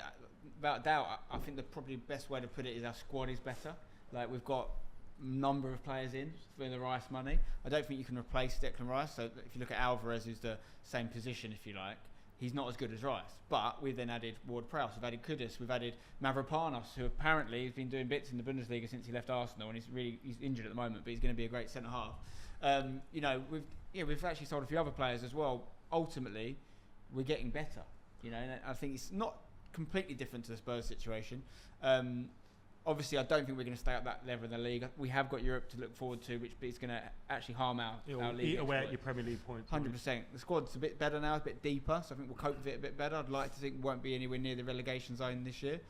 without doubt, I think the probably best way to put it is our squad is better. Like we've got a number of players in for the Rice money. I don't think you can replace Declan Rice. So if you look at Alvarez, who's the same position, if you like, he's not as good as Rice. But we've then added Ward-Prowse, we've added Kudus, we've added Mavropanos, who apparently has been doing bits in the Bundesliga since he left Arsenal, and he's injured at the moment, but he's going to be a great centre half. You know, we've actually sold a few other players as well. Ultimately, we're getting better. You know, and I think it's not completely different to the Spurs situation. Obviously, I don't think we're going to stay at that level in the league. We have got Europe to look forward to, which is going to actually harm our league. Eat away at exploit. your Premier League points. 100%. The squad's a bit better now, it's a bit deeper, so I think we'll cope with it a bit better. I'd like to think we won't be anywhere near the relegation zone this year,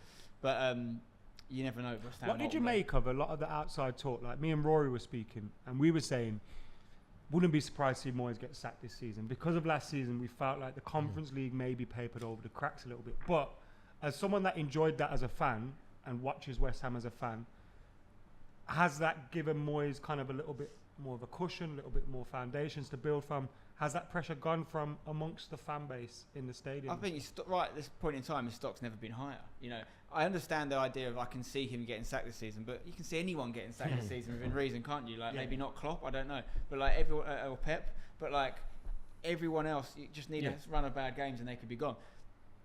but you never know. West Ham What did you ultimately. make of a lot of the outside talk? Like me and Rory were speaking, and we were saying, wouldn't be surprised to see Moyes get sacked this season. Because of last season, we felt like the Conference League maybe papered over the cracks a little bit. But as someone that enjoyed that as a fan and watches West Ham as a fan, has that given Moyes kind of a little bit more of a cushion, a little bit more foundations to build from? Has that pressure gone from amongst the fan base in the stadium? I think he's right at this point in time, his stock's never been higher. You know, I understand the idea of I can see him getting sacked this season, but you can see anyone getting sacked this season within reason, can't you? Like maybe not Klopp, I don't know, but like everyone or Pep, but like everyone else, you just need a run of bad games and they could be gone.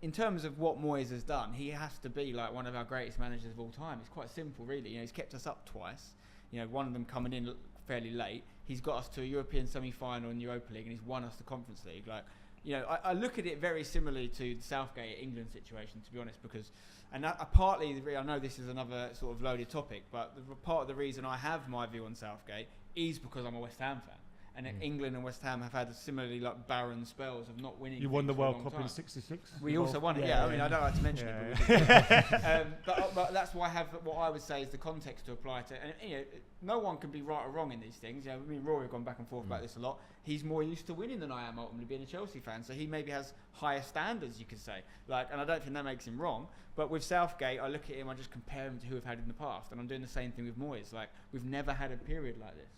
In terms of what Moyes has done, he has to be like one of our greatest managers of all time. It's quite simple, really. You know, he's kept us up twice. You know, one of them coming in fairly late. He's got us to a European semi-final in Europa League, and he's won us the Conference League. Like, you know, I look at it very similarly to the Southgate England situation, to be honest, because, and partly, I know this is another sort of loaded topic, but part of the reason I have my view on Southgate is because I'm a West Ham fan. And England and West Ham have had similarly like barren spells of not winning. You won the things for a World long Cup time. in '66. We also won it, yeah. I mean, I don't like to mention it, but we did. But that's why I have what I would say is the context to apply to. And you know, no one can be right or wrong in these things. You know, me and Rory have gone back and forth about this a lot. He's more used to winning than I am ultimately, being a Chelsea fan. So he maybe has higher standards, you could say. Like, and I don't think that makes him wrong. But with Southgate, I look at him, I just compare him to who we've had in the past, and I'm doing the same thing with Moyes. Like, we've never had a period like this.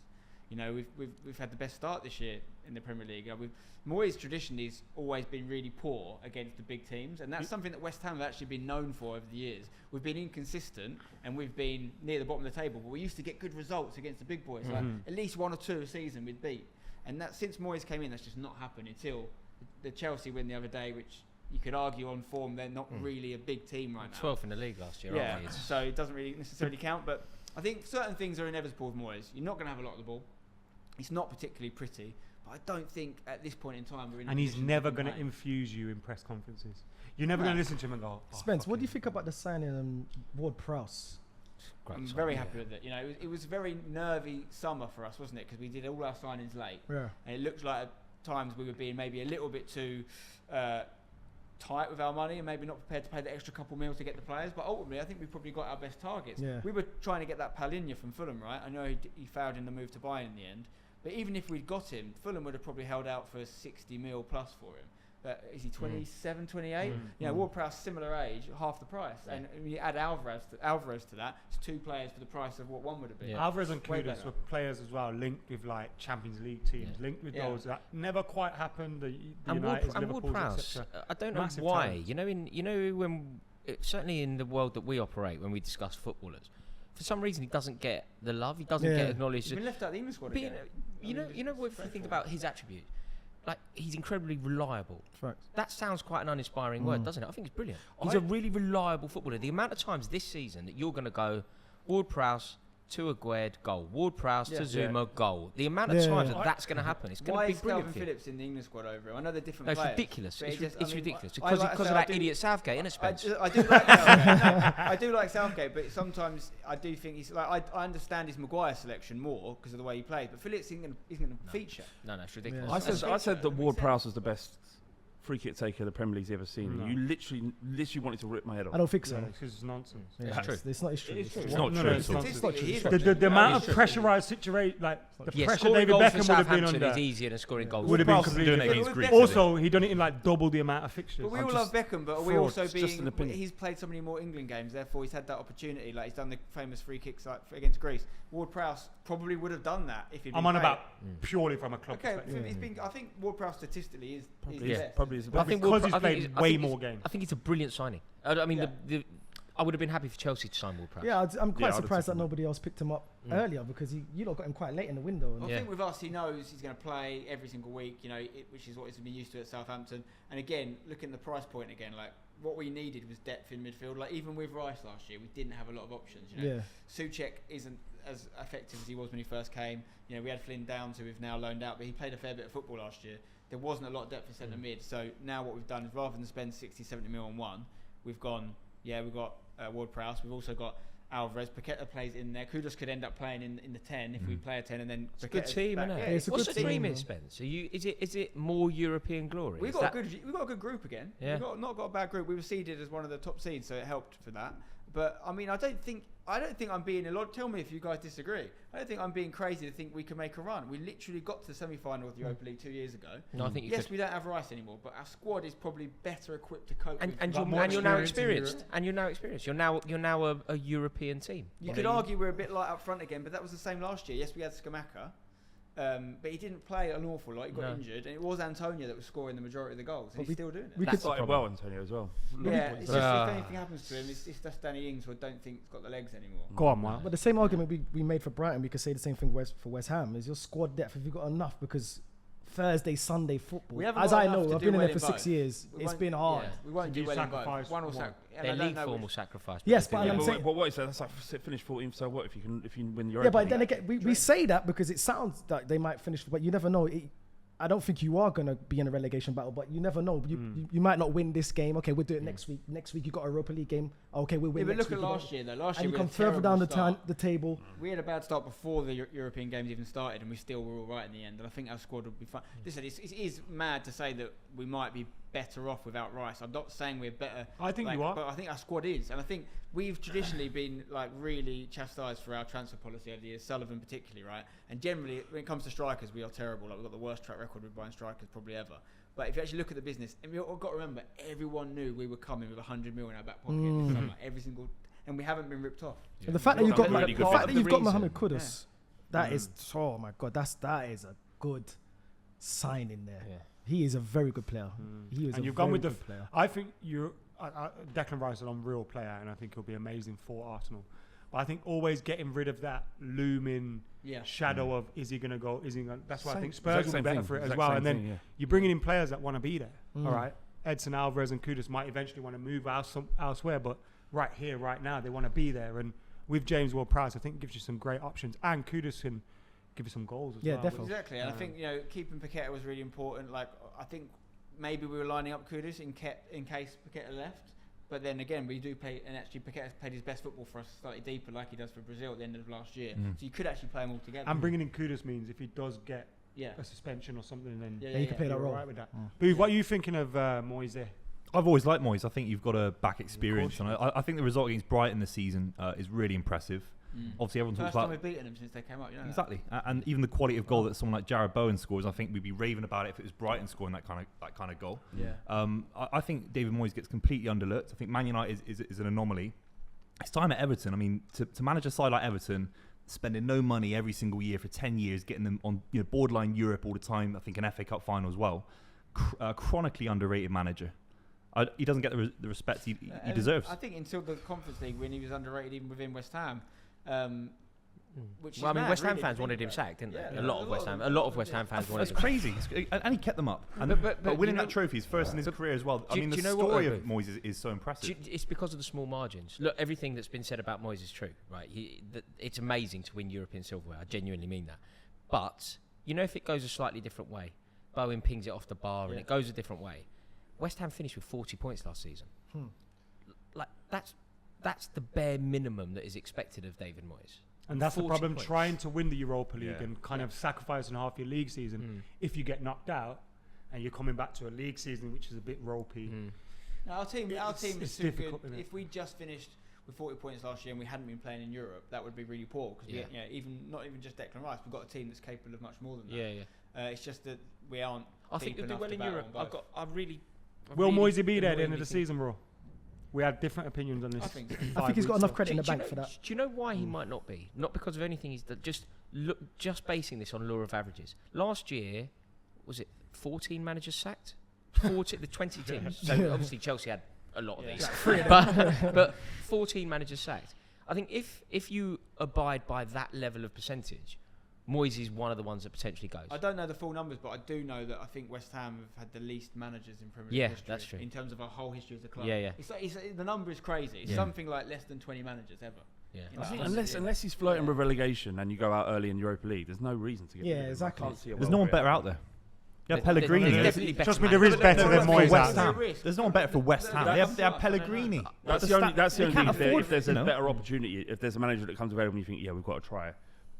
You know, we've had the best start this year in the Premier League. Moyes traditionally has always been really poor against the big teams, and that's something that West Ham have actually been known for over the years. We've been inconsistent, and we've been near the bottom of the table, but we used to get good results against the big boys. Like at least one or two a season we'd beat. And that since Moyes came in, that's just not happened until the Chelsea win the other day, which you could argue on form they're not really a big team right now. 12th in the league last year, Yeah, aren't we? so it doesn't really necessarily count, but I think certain things are inevitable with Moyes. You're not going to have a lot of the ball. It's not particularly pretty, but I don't think at this point in time we're in. And he's never going to infuse you in press conferences. You're never going to listen to him and go, oh, Spence, what do you think about the signing Ward-Prowse? I'm very happy with it. You know, it was a very nervy summer for us, wasn't it? Because we did all our signings late, Yeah. and it looked like times we were being maybe a little bit too tight with our money and maybe not prepared to pay the extra couple mil to get the players. But ultimately, I think we probably got our best targets. Yeah. We were trying to get that Palhinha from Fulham, right? I know he failed in the move to Bayern in the end. But even if we'd got him, Fulham would have probably held out for 60 mil plus for him. Is he 27, 28? You know, Ward-Prowse, similar age, half the price. Yeah. And when you add Alvarez to that, it's 2 players for the price of what one would have been. Yeah. Alvarez and Way Kudus better. were players as well, linked with like Champions League teams, Yeah. linked with Yeah. those that never quite happened. The And Uniteds, Ward-Prowse, Liverpools, etc. I don't know Massive why. talent. You know when certainly in the world that we operate, when we discuss footballers, for some reason he doesn't get the love. He doesn't Yeah. get acknowledged. He's been left out of the England squad But again. you know what? If you think about his attributes, like he's incredibly reliable. Facts. That sounds quite an uninspiring word, doesn't it? I think it's brilliant. He's a really reliable footballer. The amount of times this season that you're going to go Ward-Prowse to Aguerd, goal. Ward-Prowse Yeah. to Zuma, goal. The amount of Yeah, times yeah. that's going to happen, it's going Why to be is brilliant Calvin for you. Phillips in the England squad over him? I know they're different No, it's players. ridiculous. but It's, it just- it's I mean, ridiculous I because like of I that do- idiot Southgate, isn't it, Spence? I do like Southgate. I do like Southgate, but sometimes I do think he's like I understand his Maguire selection more because of the way he plays, but Phillips isn't going to feature. No, it's ridiculous. Yeah. I That's- said that Ward-Prowse was the best free kick taker the Premier League's ever seen. No. You literally wanted to rip my head off. I don't think so. Yeah, because it's nonsense. Yeah, true. It's not. It's true. It is true. It's not No, true no, at it's all. nonsense. Statistically, he is The not true. amount of He's pressurized situation, like the yeah, pressure scoring David goals for Beckham would have been Southampton under, is easier than scoring goals. would have been Ward-Prowse is doing completely it against different. Greece, Also, he done it in like double the amount of fixtures. But we I'm all love Beckham, but are we fraud. also It's just an being? opinion. He's played so many more England games, therefore he's had that opportunity. Like he's done the famous free kicks like against Greece. Ward-Prowse probably would have done that if he'd been I'm on paid. about purely from a club Okay, perspective. he's been. I think Ward-Prowse statistically is the Yeah. best. Probably is the I best. think because Ward-Prowse- he's I think played he's- I way think more he's- games. I think it's a brilliant signing. I mean, Yeah. I would have been happy for Chelsea to sign Ward-Prowse. Yeah, I'm quite I'd have surprised that taken him. nobody else picked him up earlier because you lot got him quite late in the window. Well, Yeah. I think with us, he knows he's going to play every single week, you know, which is what he's been used to at Southampton. And again, looking at the price point again, like what we needed was depth in midfield. Like even with Rice last year, we didn't have a lot of options. You know, Yeah. Souček isn't as effective as he was when he first came. You know, we had Flynn Downs, who we've now loaned out, but he played a fair bit of football last year. There wasn't a lot of depth in centre mid. So now what we've done is rather than spend 60, 70 mil on one, we've gone, we've got Ward-Prowse. We've also got Alvarez. Paqueta plays in there. Kudus could end up playing in the 10 if we play a 10 and then It's a good Paqueta's team, back. isn't Yeah, it? it's a What's good the dream team. is, Spence? Is it more European glory? We've Is got that- a good group again. Yeah. We've not got a bad group. We were seeded as one of the top seeds, so it helped for that. But I mean, I don't think I'm being a lot. Tell me if you guys disagree. I don't think I'm being crazy to think we can make a run. We literally got to the semi-final of the Europa League 2 years ago. No, I think you Yes, could. we don't have Rice anymore, but our squad is probably better equipped to cope. And, with and, got you're, more and you're now experience in experienced. And you're now experienced. You're now a European team. you could argue we're a bit light up front again, but that was the same last year. Yes, we had Scamacca. But he didn't play an awful lot. He got No. injured, and it was Antonio that was scoring the majority of the goals, and But he's still doing it. we That's could the Started problem. well, Antonio, as well. Yeah, it's just Ah. if anything happens to him, it's just Danny Ings, who I don't think's got the legs anymore. Go on, Mark. But the same argument we made for Brighton, we could say the same thing for West Ham. Is your squad depth? Have you got enough? Because Thursday, Sunday football, We haven't as got I enough know, to I've do been in well there for in 6 both. years. We It's won't- been hard. Yeah, we won't So do you well in both. sacrifice One will one. sac- and I Their don't league know form will which- sacrifice. Yes, because but they I'm lose. saying- What is that? That's like finish 14th. So what if you win your? Yeah, but then again, we say that because it sounds like they might finish, but you never know. I don't think you are going to be in a relegation battle, but you never know. You might not win this game. Okay, we'll do it next week. Next week you got a Europa League game. Okay, we'll Yeah, win but next look at week. last year though. Last And year you we come had a further down terrible the table. We had a bad start before the European games even started, and we still were all right in the end. And I think our squad will be fine. Listen, it is mad to say that we might be better off without Rice. I'm not saying we're better. I think you are. But I think our squad is, and I think we've traditionally been like really chastised for our transfer policy over the years. Sullivan particularly, right? And generally, when it comes to strikers, we are terrible. Like we've got the worst track record with buying strikers probably ever. But if you actually look at the business, and we've got to remember, everyone knew we were coming with 100 million in our back pocket in the summer, every single, and we haven't been ripped off. And the fact that We've you've got got really good the fact that business. you've got Reason. Mohamed Kudus, that is oh my god, that is a good signing there. Yeah. He is a very good player. He is And a you've gone very with the. good player. I think Declan Rice is an unreal player, and I think he'll be amazing for Arsenal. But I think always getting rid of that looming Yeah. shadow of is he going to go? Is he going? That's why I Same- think Spurs exact will be same better thing, for it as exact well. same And then thing, yeah. you're bringing in players that want to be there. All right, Edson Alvarez and Kudus might eventually want to move elsewhere, but right here, right now, they want to be there. And with James Ward-Prowse, I think it gives you some great options, and Kudus can give you some goals as Yeah, well. definitely. Exactly, and I think keeping Paqueta was really important. Like I think maybe we were lining up Kudus in case Paqueta left, but then again we do play, and actually Paqueta's played his best football for us slightly deeper, like he does for Brazil at the end of last year. So you could actually play them all together. And bringing in Kudus means if he does get Yeah. a suspension or something, then Yeah, Yeah, he can play you're that role. alright with that. Booth, what are you thinking of Moyes there? I've always liked Moyes. I think you've got a back experience, you and I think the result against Brighton this season is really impressive. Obviously, everyone First talks time about we've beaten them since they came up. You know that? exactly, and even the quality of goal that someone like Jarrod Bowen scores. I think we'd be raving about it if it was Brighton scoring that kind of goal. Yeah. I think David Moyes gets completely underlooked. I think Man United is an anomaly. It's time at Everton. I mean, to manage a side like Everton, spending no money every single year for 10 years, getting them on borderline Europe all the time. I think an FA Cup final as well. Chronically underrated manager. He doesn't get the respect he deserves. I think until the Conference League when he was underrated even within West Ham. Which Well, I is mean, mad, West Ham really, fans to wanted think him about. sacked, didn't Yeah, they? yeah, A lot of West Ham fans wanted That's him. crazy. And he kept them up. And But winning you that trophy is first in his career as well. I do mean, you the know what, story though, of Moyes is so impressive. It's because of the small margins. Look, everything that's been said about Moyes is true, right? It's amazing to win European silverware. I genuinely mean that. But if it goes a slightly different way, Bowen pings it off the bar and it goes a different way. West Ham finished with 40 points last season. Like that's the bare minimum that is expected of David Moyes. And that's the 40 problem, points. trying to win the Europa League Yeah. and kind of sacrificing half your league season. If you get knocked out and you're coming back to a league season which is a bit ropey. No, our team It's is too good. difficult, isn't it? If we just finished with 40 points last year and we hadn't been playing in Europe, that would be really poor because not even just Declan Rice, we've got a team that's capable of much more than that. Yeah. It's just that we aren't. I think deep they'll do enough well to in battle Europe. on both. Will really Moisey be there at the end of the annoyingly think- season, bro? We had different opinions on this. I think so. I think he's got enough credit in the Do you bank for that. Do you know why he might not be? Not because of anything he's done. Just basing this on law of averages. Last year, was it 14 managers sacked? 40, the 20 teams. So obviously Chelsea had a lot of these, but 14 managers sacked. I think if you abide by that level of percentage, Moyes is one of the ones that potentially goes. I don't know the full numbers, but I do know that I think West Ham have had the least managers in Premier League Yeah, history. that's true. In terms of our whole history as a club. Yeah, yeah. The number is crazy. It's Yeah. something like less than 20 managers ever. Yeah. You know, I think that's- unless he's flirting with relegation and you go out early in Europa League, there's no reason to get Yeah, rid of him. I exactly. can't see a There's world no one where- better out there. You have There's Pellegrini. definitely better Trust me, there is managers. better than for Moyes West out Ham. there. There's no one better for West Ham. They have Pellegrini. That's That's the only. that- That's the they only can't thing. afford, If there's you a know. better opportunity, if there's a manager that comes available, and you think, yeah, we've got to try it.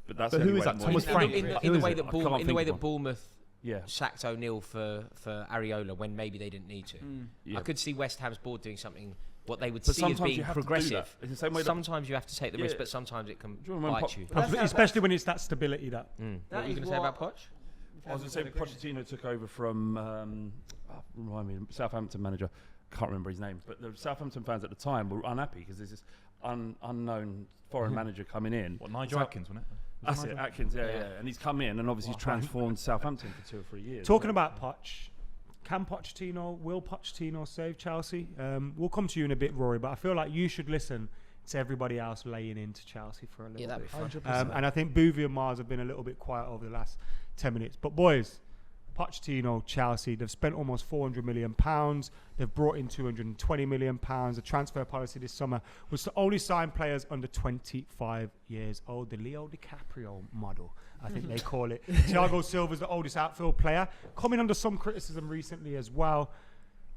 But that's But the who only is way that? Moyes- Thomas Frank? In Who the is way it? that I can't in the way think that of one. Bournemouth Yeah. sacked O'Neill for Ariola when maybe they didn't need to. Yeah. I could see West Ham's board doing something what they would But see as sometimes being you have to do progressive. that. It's the same way that- Sometimes you have to take the risk, Yeah. but sometimes it can Do you remember bite Pop- you. That's how- Especially when it's that stability that. What were you That going to is say about what- Poch? I was going to say Pochettino took over from remind me, Southampton manager. Can't remember his name, but the Southampton fans at the time were unhappy because there's this unknown foreign manager coming in. What, Nigel Atkins, wasn't it? That's it, Atkins. Yeah, and he's come in and obviously he's transformed Southampton for 2 or 3 years. Talking about Poch, will Pochettino save Chelsea? We'll come to you in a bit, Rory, but I feel like you should listen to everybody else laying into Chelsea for a little Yeah, that'd bit. be fun. And I think Boovy and Mars have been a little bit quiet over the last 10 minutes. But boys, Pochettino, Chelsea, they've spent almost £400 million. They've brought in £220 million. The transfer policy this summer was to only sign players under 25 years old. The Leo DiCaprio model, I think they call it. Thiago Silva's the oldest outfield player, coming under some criticism recently as well.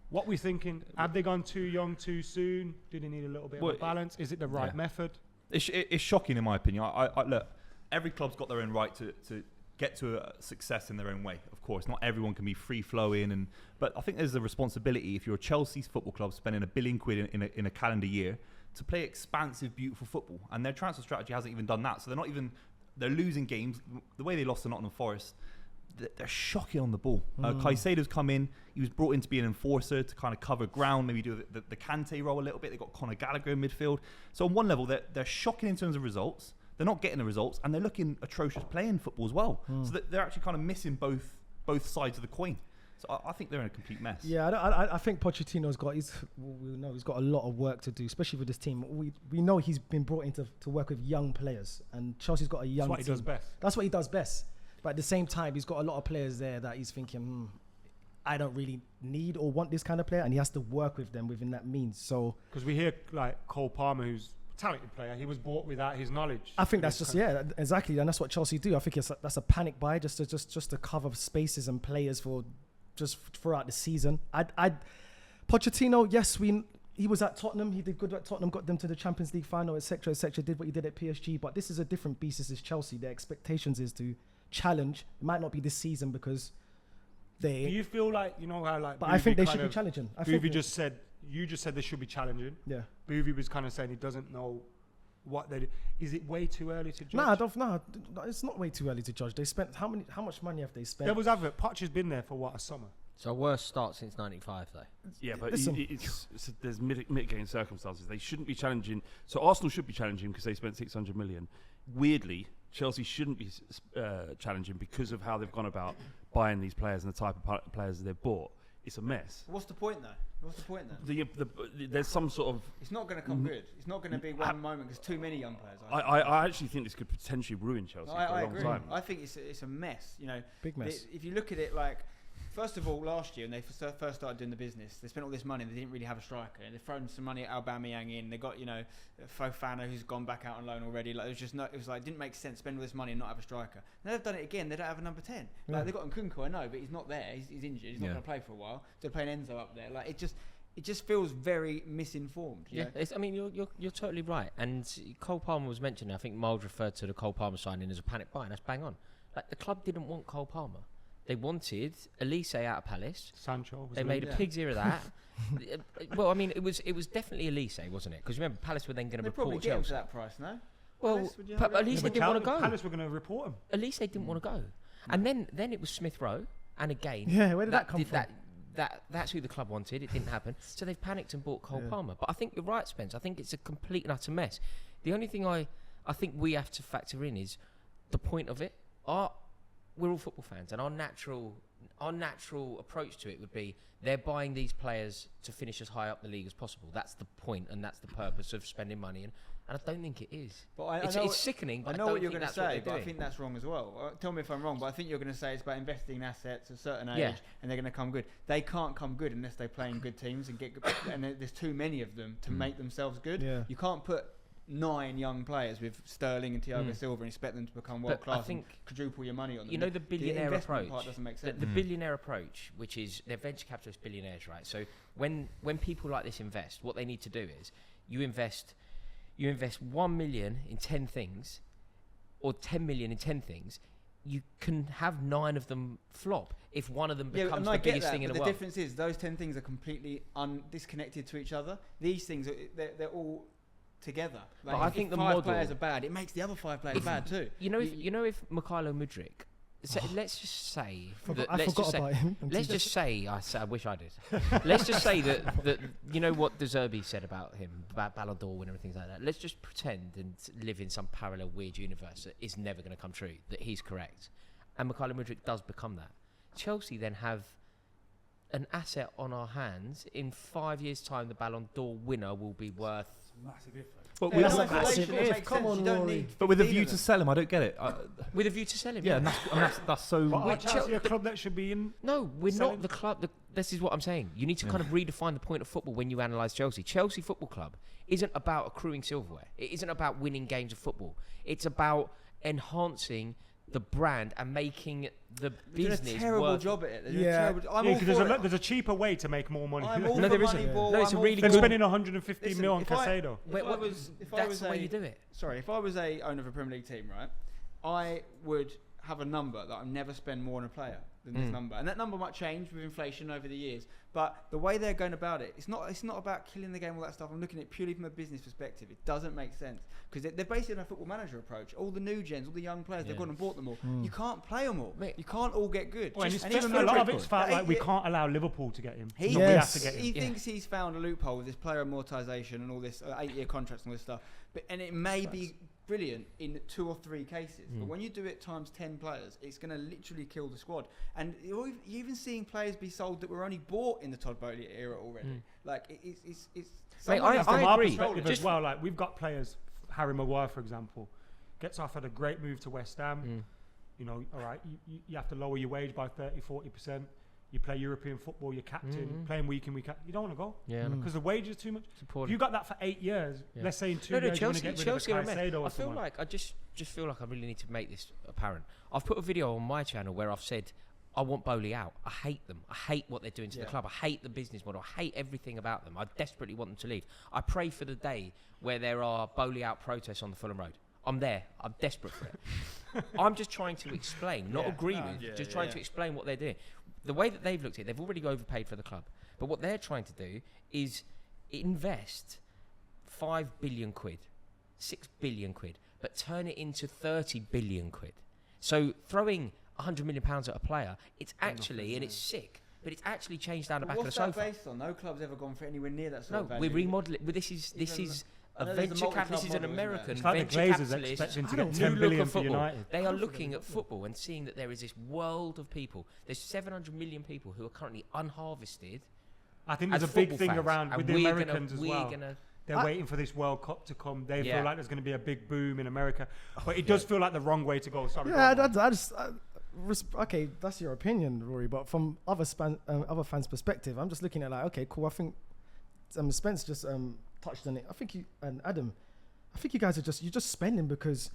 What we thinking? Have they gone too young too soon? Do they need a little bit of a balance? Is it the right method? It's shocking in my opinion. I look, every club's got their own right to get to a success in their own way. Of course, not everyone can be free flowing, but I think there's a responsibility if you're a Chelsea's football club spending £1 billion in a calendar year to play expansive, beautiful football, and their transfer strategy hasn't even done that. So they're losing games. The way they lost to Nottingham Forest, they're shocking on the ball. Caicedo's come in. He was brought in to be an enforcer to kind of cover ground, maybe do the Kante role a little bit. They've got Conor Gallagher in midfield. So on one level, they're shocking in terms of results. They're not getting the results, and they're looking atrocious playing football as well. So they're actually kind of missing both sides of the coin. So I think they're in a complete mess. Yeah, I think Pochettino's got. We know he's got a lot of work to do, especially with this team. We know he's been brought in to work with young players, and Chelsea's got a young That's what he team. does best. That's what he does best. But at the same time, he's got a lot of players there that he's thinking, I don't really need or want this kind of player, and he has to work with them within that means. So Because we hear like Cole Palmer, who's a talented player, he was bought without his knowledge. I think that's just exactly, and that's what Chelsea do. I think that's a panic buy just to cover spaces and players for just throughout the season. Pochettino, yes, he was at Tottenham. He did good at Tottenham, got them to the Champions League final, etc., etc. Did what he did at PSG, but this is a different beast. This is Chelsea. Their expectations is to challenge. It might not be this season because Do they. you feel like, you know how like But I think they Boovie should kind be of- challenging. I think Boovie just said, you just said they should be challenging. yeah. Boovie was kind of saying he doesn't know what they do. Is it way too early to judge? No, I don't. No, it's not way too early to judge. They spent how much money have they spent? Devil's advocate, Poch has been there for what, a summer? So worst start since '95 though. Yeah, but Listen. there's mitigating circumstances. They shouldn't be challenging. So Arsenal should be challenging because they spent 600 million. Weirdly, Chelsea shouldn't be challenging because of how they've gone about buying these players and the type of players that they've bought. It's a mess. What's the point though? What's the point then? There's some sort of. It's not going to come good. It's not going to be one moment because too many young players. I actually think this could potentially ruin Chelsea for a I long agree. time. I think it's a mess. You know, Big mess. If you look at it like, first of all, last year when they first started doing the business, they spent all this money and they didn't really have a striker. And they've thrown some money at Aubameyang in. They got, you know, Fofana who's gone back out on loan already. Like it was like, it didn't make sense to spend all this money and not have a striker. Now they've done it again. They don't have a number 10. Like Yeah. they've got Nkunku, I know, but he's not there. He's injured. He's not Yeah. going to play for a while. They're playing Enzo up there. Like it just feels very misinformed. You know? I mean, you're totally right. And Cole Palmer was mentioned. I think Miles referred to the Cole Palmer signing as a panic buy, and that's bang on. Like the club didn't want Cole Palmer. They wanted Elise out of Palace. Sancho was They made a Yeah. pig's ear of that. Well, I mean, it was definitely Elise, wasn't it? Because remember, Palace were then going to They probably report get him for Chelsea. that price, no? Well, Palace, would you but have at it? least Yeah, they but didn't want to go. Palace were going to report him. At least they didn't want to go. And then it was Smith Rowe, and again, Yeah, where did that come from? That's who the club wanted. It didn't happen, so they've panicked and bought Cole Palmer. But I think you're right, Spence. I think it's a complete and utter mess. The only thing I think we have to factor in is the point of it. We're all football fans, and our natural approach to it would be they're buying these players to finish as high up the league as possible. That's the point, and that's the purpose of spending money. And I don't think it is. But It's sickening. But I know don't what you're think going to that's what say, they're but I doing. think that's wrong as well. Tell me if I'm wrong, but I think you're going to say it's about investing in assets at a certain age, Yeah. and they're going to come good. They can't come good unless they play in good teams and get good. And there's too many of them to make themselves good. Yeah. You can't put 9 young players with Sterling and Thiago Mm. Silva and expect them to become But world I class and think- quadruple your money on them. You know the billionaire investment approach. part doesn't make sense. The billionaire approach, which is they're venture capitalist billionaires, right? So when people like this invest, what they need to do is you invest 1 million in 10 things, or 10 million in 10 things. You can have 9 of them flop if one of them Yeah, becomes and the I get biggest that, thing in but the the world. difference is those 10 things are completely disconnected to each other. These things they're all together. But I if think the 5 model- players are bad, it makes the other 5 players bad too. You know, if Mikhailo Mudryk, let's just say that, I let's forgot just say, about him. let's just say, I wish I did. Let's just say that you know what De Zerbi said about him, about Ballon d'Or winner and things like that. Let's just pretend and live in some parallel weird universe that is never going to come true, that he's correct. And Mikhailo Mudryk does become that. Chelsea then have an asset on our hands. In 5 years' time, the Ballon d'Or winner will be worth... But Yeah, with, that's no, a inflation massive if. makes Come sense. on, You don't Rory. need but with a 15 view of to them. sell him, I don't get it. With a view to sell him. Yeah, and that's so. But Wait, are Chelsea a Chel- club that should be in? No, we're Selling- not the club. This is what I'm saying. You need to kind of redefine the point of football when you analyse Chelsea. Chelsea Football Club isn't about accruing silverware. It isn't about winning games of football. It's about enhancing the brand and making the They're doing business a terrible worth. job at it. They're doing Yeah. a terrible. I'm Yeah, all 'cause for it. there's a cheaper way to make more money I'm all No, for there isn't. Moneyball. No, it's a I'm all really for than good- spending 150 Listen, mil on if I- Casado. If Wait, I what- was, if I that's was the way a- you do it. Sorry, if I was a owner of a Premier League team, right, I would have a number that I'd never spend more on a player than this number, and that number might change with inflation over the years. But the way they're going about it, it's not about killing the game, all that stuff. I'm looking at it purely from a business perspective. It doesn't make sense because they're based on a football manager approach. All the new gens, all the young players, they've Yeah. gone and bought them all. You can't play them all. Mate. You can't all get good. Well, and it's And just even a lot of Mudryk- it's felt He- like we he- can't allow Liverpool to get him. He, No, we have Yes. to get him. he Yeah. thinks he's found a loophole with this player amortisation and all this 8-year contracts and all this stuff. And it may be brilliant in 2 or 3 cases, but when you do it times 10 players, it's going to literally kill the squad. And you're even seeing players be sold that were only bought in the Todd Bowley era already. Like it's. Mate, someone has to From our agree. perspective Just- as well, like we've got players, Harry Maguire, for example, gets offered a great move to West Ham. You know, all right, you have to lower your wage by 30-40%. You play European football, you're captain, playing week in, week out. You don't want to go Yeah, because the wage is too much. Support If you got that for 8 years, Yeah. let's say in 2 No, years Chelsea, you want to Chelsea get are rid a of mess. a Caicedo or I feel someone. like I just feel like I really need to make this apparent. I've put a video on my channel where I've said I want Bowley out. I hate them. I hate what they're doing to the club. I hate the business model. I hate everything about them. I desperately want them to leave. I pray for the day where there are Bowley out protests on the Fulham Road. I'm there. I'm desperate for it. I'm just trying to explain, not agree with, just trying to explain what they're doing. The way that they've looked at it, they've already overpaid for the club. But what they're trying to do is invest 5 billion quid, 6 billion quid, but turn it into 30 billion quid. So throwing £100 million at a player, it's actually, and it's sick, but it's actually changed down the back of the What's that sofa. based on? No club's ever gone for anywhere near that sort No, of value. we're remodeling. But this is I a know there's a venture capital. multi-club This is an model, isn't there? American It's like the venture Glazers capitalist. expecting to new get 10 look billion at for football. United. They are looking at football and seeing that there is this world of people. There's 700 million people who are currently unharvested. I think there's a as big football thing fans, around and with the we're Americans as well. They're waiting for this World Cup to come. They Yeah. feel like there's going to be a big boom in America. But it does feel like the wrong way to go. Sorry. Yeah, go on. okay, that's your opinion, Rory. But from other fans' perspective, I'm just looking at like, okay, cool. I think Spence just touched on it. I think you and Adam, I think you guys are you're just spending because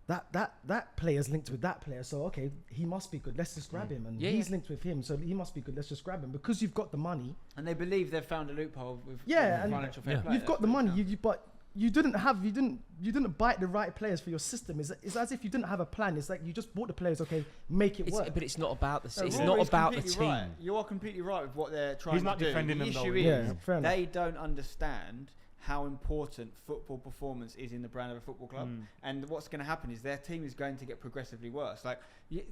that player's linked with that player. So okay, he must be good. Let's just grab him. And he's linked with him, so he must be good. Let's just grab him because you've got the money. And they believe they've found a loophole with Yeah, and financial fair play. you've got the money. But you didn't buy the right players for your system. It's as if you didn't have a plan. It's like you just bought the players. Okay, make it work. But it's not about the. No, It's Rory's not about the completely team. right. You are completely right with what they're trying He's to not do. defending the them, though, issue is he? is Yeah, fair enough. they don't understand how important football performance is in the brand of a football club. And what's going to happen is their team is going to get progressively worse. Like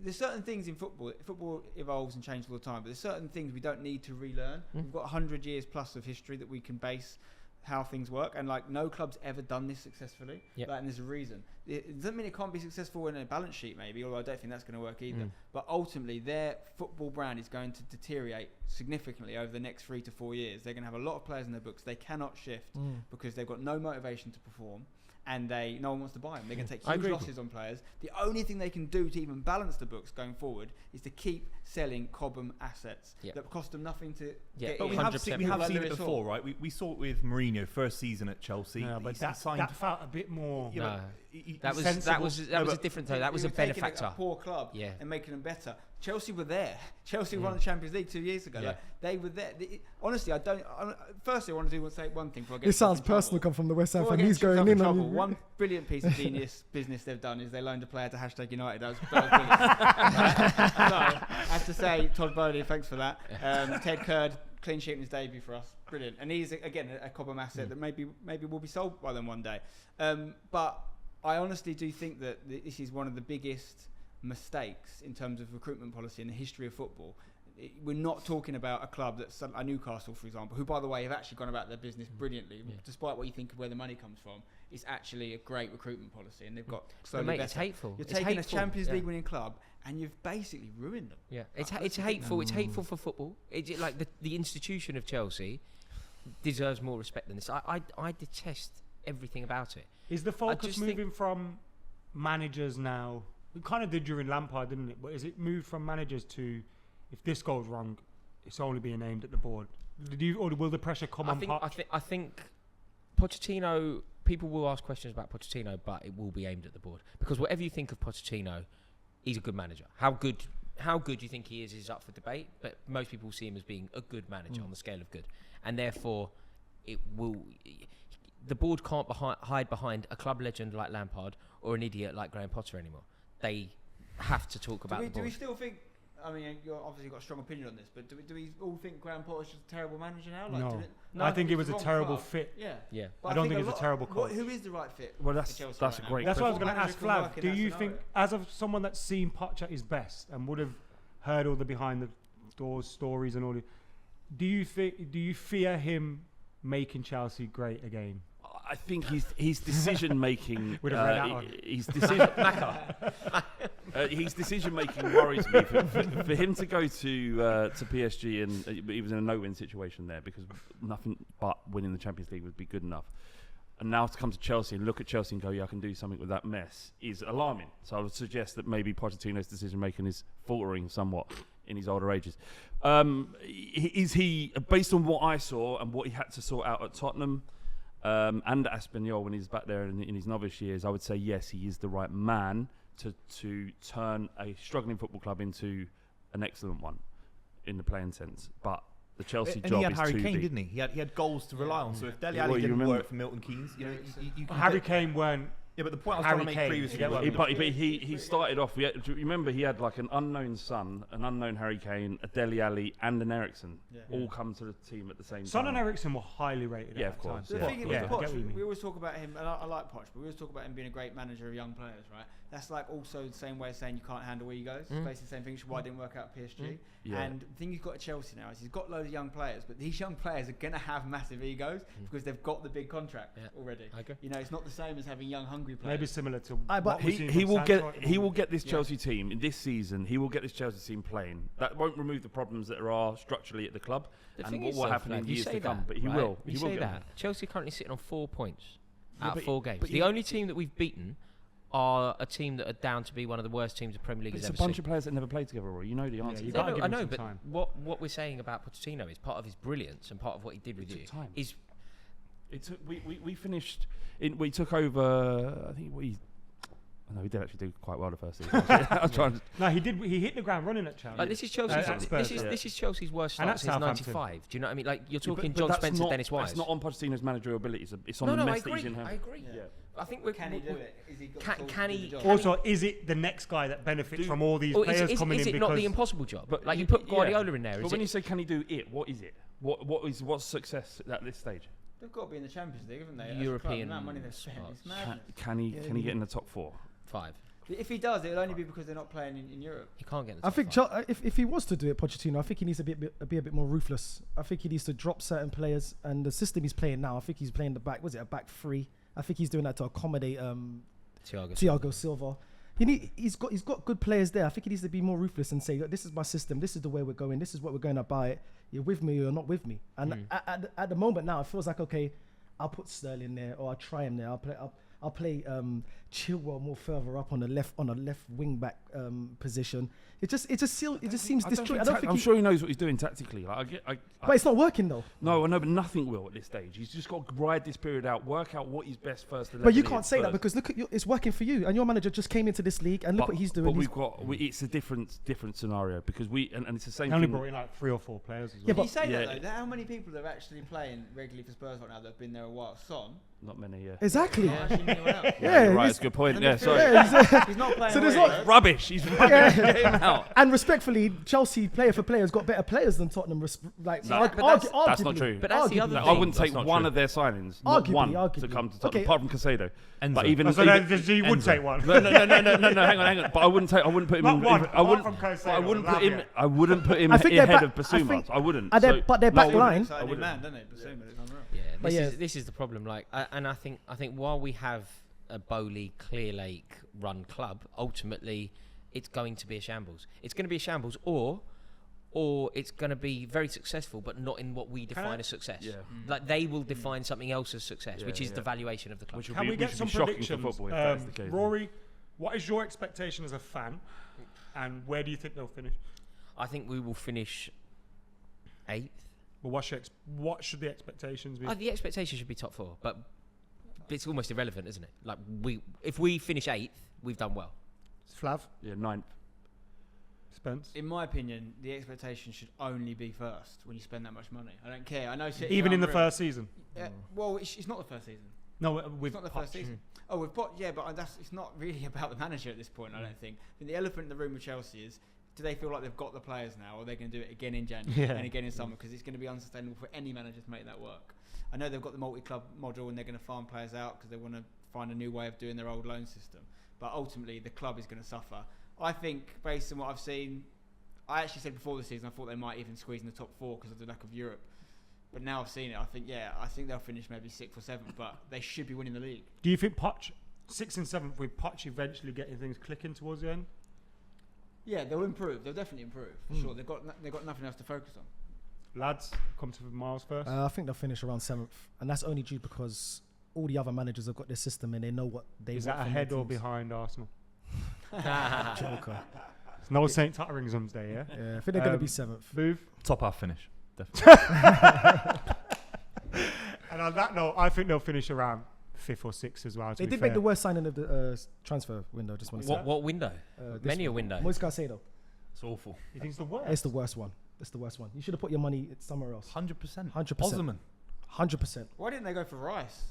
there's certain things in football. Football evolves and changes all the time, but there's certain things we don't need to relearn. We've got 100 years plus of history that we can base how things work, and like no club's ever done this successfully. Yep. Like, and there's a reason. It doesn't mean it can't be successful in a balance sheet, maybe, although I don't think that's going to work either. But ultimately, their football brand is going to deteriorate significantly over the next 3 to 4 years. They're going to have a lot of players in their books they cannot shift because they've got no motivation to perform. And no one wants to buy them. They're going to take huge losses on players. The only thing they can do to even balance the books going forward is to keep selling Cobham assets that cost them nothing to get But in. we have seen Like it Lewis Hall. before, right? We saw it with Mourinho first season at Chelsea. Yeah, but He that signed. felt a bit more. No. That was sensible. a different tone. That was He a taking benefactor. a poor club Yeah. and making them better. Chelsea were there. Chelsea won the Champions League 2 years ago. Yeah. Like, they were there. Honestly, firstly, I want to say one thing before I get This sounds in trouble. personal. Come from the West Ham Before I fan. get He's going myself in on trouble, you. one brilliant piece of genius business they've done is they loaned a player to #United. That was brilliant. So I have to say, Todd Bowley, thanks for that. Ted Kurd, clean sheet in his debut for us, brilliant. And he's again a Cobham asset that maybe will be sold by them one day. But I honestly do think that this is one of the biggest mistakes in terms of recruitment policy in the history of football. We're not talking about a club that's a Newcastle, for example, who, by the way, have actually gone about their business brilliantly, despite what you think of where the money comes from. It's actually a great recruitment policy, and they've got slowly Mate, better. it's hateful. You're It's taking hateful. a Champions Yeah. League winning club, and you've basically ruined them. Yeah, it's hateful. It's hateful for football. It's like the institution of Chelsea deserves more respect than this. I detest everything about it. Is the focus just think- moving from managers now? We kind of did during Lampard, didn't it? But is it moved from managers to, if this goes wrong, it's only being aimed at the board? Or will the pressure come on Poch? I think Pochettino. People will ask questions about Pochettino, but it will be aimed at the board because whatever you think of Pochettino, he's a good manager. How good you think he is up for debate. But most people see him as being a good manager on the scale of good, and therefore, the board can't hide behind a club legend like Lampard or an idiot like Graham Potter anymore. They have to talk about the Do board. we still think? I mean, you've obviously got a strong opinion on this, but do we all think Graham Potter's just a terrible manager now? Like, No. I think it was it's a the terrible wrong club. fit. Yeah. Yeah. But I don't think think it's a terrible coach. Who is the right fit? Well, for that's Chelsea a right now? great That's what I was question. going to ask What manager can Flav. work in Do that you scenario? think, as of someone that's seen Poch at his best and would have heard all the behind the doors stories and all, do you fear him making Chelsea great again? I think his decision making. With a red hat on. His decision making worries me. For him to go to PSG and he was in a no-win situation there because nothing but winning the Champions League would be good enough. And now to come to Chelsea and look at Chelsea and go, yeah, I can do something with that mess is alarming. So I would suggest that maybe Pochettino's decision making is faltering somewhat in his older ages. Is he, based on what I saw and what he had to sort out at Tottenham and Espanyol when he's back there in his novice years, I would say yes, he is the right man to turn a struggling football club into an excellent one in the playing sense. But the Chelsea And job he had is Harry too Kane, big. didn't he? He had goals to rely on. So if Dele Well, Alli you didn't remember- work for Milton Keynes, you can Harry get- Kane weren't Yeah, but the point I was Harry trying to make Kane, previously you get what I was mean? But he started off. Do you remember he had like an unknown Son, an unknown Harry Kane, a Dele Alli, and an Ericsson all come to the team at the same Son time. and Ericsson were highly rated. Yeah, at of that course, time. The yeah. thing is, Yeah, with I get Poch, what you mean. we always talk about him, and I like Poch, but we always talk about him being a great manager of young players, right? That's like also the same way of saying you can't handle egos. It's basically the same thing, which is why it didn't work out at PSG. Yeah. And the thing he's got at Chelsea now is he's got loads of young players, but these young players are going to have massive egos because they've got the big contract already. I agree. You know, it's not the same as having young, hungry players. Maybe similar to. But what we're seeing He from will Sancho at get the he will moment. get this Chelsea team in this season. He will get this Chelsea team playing. That won't remove the problems that there are structurally at the club The and thing what is, will though, happen in Flav, you years say to come. that, But he right? will. You He will say get that. them. Chelsea are currently sitting on 4 points out but of 4 games. but The you- only team that we've beaten are a team that are down to be one of the worst teams the Premier League But has it's ever a bunch seen. of players that never played together, Rory. You know the answer. you to gotta that. give I him know, some but time. what we're saying about Pochettino is part of his brilliance and part of what he did with It you took time. is We finished. We took over. I think we. No, we did actually do quite well the first season. I was trying to, No, he did. He hit the ground running at Chelsea. like this is Chelsea's at Spurs, this is Chelsea's worst And start at since Southampton. '95. Do you know what I mean? Like you're but talking John that's Spencer, not, Dennis Wise. That's not on Pochettino's managerial ability. It's on No, the I mess that he's agree. in. I agree. Yeah. I think we're Can he do it? Is he got Can- the tools can to do he- the job? can Also, is it the next guy that benefits from all these Or players is coming it in? not Because the impossible job? But Like you you- put yeah. Guardiola in there. But Is when you it? say can he do it, what is it? What's success at this stage? They've got to be in the Champions League, haven't they? As a club, European the amount of money they've spent, spot. it's madness. Can he get in the top 4? 5. If he does, it'll only be because they're not playing in Europe. He can't get. In the I top think five. if he was to do it, Pochettino, I think he needs to be a bit more ruthless. I think he needs to drop certain players, and the system he's playing now, I think he's playing the back. Was it a back 3? I think he's doing that to accommodate Thiago Silva. He's got good players there. I think he needs to be more ruthless and say, look, this is my system. This is the way we're going. This is what we're going about it. You're with me or you're not with me. And at the moment now, it feels like, okay, I'll put Sterling there or I'll try him there. I'll play Chilwell more further up on the left wing back position. It just seems disjointed. I'm sure he knows what he's doing tactically. Like But it's not working though. No, I know, but nothing will at this stage. He's just got to ride this period out, work out what his best first 11 But you is can't say that first. because look at it's working for you, and your manager just came into this league and look what he's doing. But it's a different scenario because and it's the same he only thing. brought in like 3 or 4 players as well. Yeah, Can but you say yeah. that though? How many people are actually playing regularly for Spurs right now that have been there a while? Son? Not many, yeah. Exactly. Not actually anyone else. Yeah, you're right. he's- That's a good point. And Yeah, the sorry. Yeah, He's not playing So there's away, not- though. Rubbish. He's rubbish. Get him out. And respectfully, Chelsea player for player has got better players than Tottenham. Like, No, argu- but that's- argu- that's not arguably. true. But that's the Arguably. other No, I thing. wouldn't take That's not one true. of their signings, not Arguably, one, to arguably. come to Tottenham, Okay. apart from Casado. Enzo. But even, So you would Enzo. take one. no, hang on. But I wouldn't put him. Not in, one, I wouldn't. apart from Caicedo, but I wouldn't put him. Lavia. I wouldn't put him I think they're ahead back- of I Basuma. think- I wouldn't. But their No, I back wouldn't. line. It's like a new man, doesn't it? Basuma, it's unreal. Yeah, But yeah. this is the problem. Like, and I think while we have a Bowley, Clear Lake run club, ultimately it's going to be a shambles. It's going to be a shambles, or it's going to be very successful, but not in what we define as success. Yeah. Like they will define something else as success, Yeah, which is yeah. the valuation of the club. Which will Can be, we get which some will be shocking predictions? for football if that's the case. Rory, what is your expectation as a fan, and where do you think they'll finish? I think we will finish 8th. Well, what should the expectations be? The expectation should be top 4, but it's almost irrelevant, isn't it? Like if we finish 8th, we've done well. Flav, Yeah, 9th. Spence. In my opinion, the expectation should only be first when you spend that much money. I don't care. I know City Even are in the unreal. first season. Well, it's not the first season. No, It's with not the first Poch. season. Oh, with Pot, yeah, but it's not really about the manager at this point. I don't think. I think the elephant in the room with Chelsea is: do they feel like they've got the players now, or are they going to do it again in January Yeah. and again in summer? Because it's going to be unsustainable for any manager to make that work. I know they've got the multi-club model and they're going to farm players out because they want to find a new way of doing their old loan system. But ultimately, the club is going to suffer. I think, based on what I've seen, I actually said before the season I thought they might even squeeze in the top 4 because of the lack of Europe. But now I've seen it, I think they'll finish maybe 6th or 7th, but they should be winning the league. Do you think Poch, 6th and 7th, with Poch eventually getting things clicking towards the end? Yeah, they'll improve. They'll definitely improve. For sure. They've got nothing else to focus on. Lads, come to Miles first. I think they'll finish around 7th, and that's only due because all the other managers have got their system and they know what they Is want. that from ahead their or teams. behind Arsenal? Joker. It's no St. Totteringham's Day, yeah? Yeah, I think they're going to be 7th. Booth. Top half finish. Definitely. And on that note, I think they'll finish around 5th or 6th as well. They did make the worst signing of the transfer window. Just want to say. What window? This Many a one. window. Moise Caicedo. It's awful. You think it's the worst? It's the worst one. It's the worst one. You should have put your money somewhere else. 100%. 100%. Osman. 100%. Why didn't they go for Rice?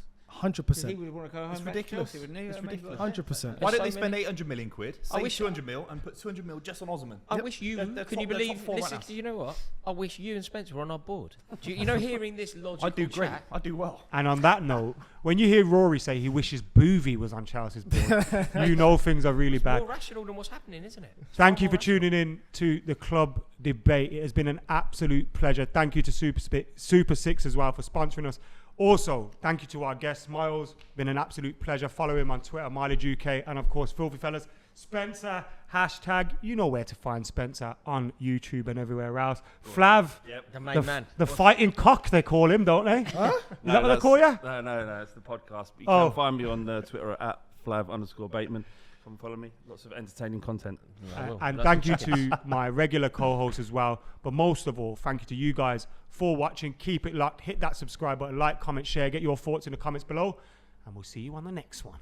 Because he 100%. would want to go home. It's back to ridiculous. Chelsea, wouldn't he? It's That makes ridiculous. a lot of sense. 100%. Why don't so they spend many- 800 million quid, I save wish- 200 mil, and put 200 mil just on Osman? I wish you. They're Can you top- they're believe? top four right Listen, now. do you know what? I wish you and Spencer were on our board. Do you know, hearing this logical I do great. chat, I do well. And on that note, when you hear Rory say he wishes Boovy was on Chelsea's board, you know things are really it's bad. more rational than what's happening, isn't it? It's Thank far you more for tuning in to the club debate. It has been an absolute pleasure. Thank you to Super 6 as well for sponsoring us. Also, thank you to our guest, Miles. Been an absolute pleasure. Follow him on Twitter, Mileage UK, and of course, Filthy Fellas. Spencer, hashtag, you know where to find Spencer on YouTube and everywhere else. Flav, The main the, man. the fighting cock, they call him, don't they? Huh? Is that what they call you? No, it's the podcast. But you Oh. can find me on Twitter at @Flav_Bateman. Come follow me. Lots of entertaining content. Yeah, I will. And Lots thank of you chickens. to my regular co-host as well. But most of all, thank you to you guys for watching. Keep it locked. Hit that subscribe button. Like, comment, share. Get your thoughts in the comments below. And we'll see you on the next one.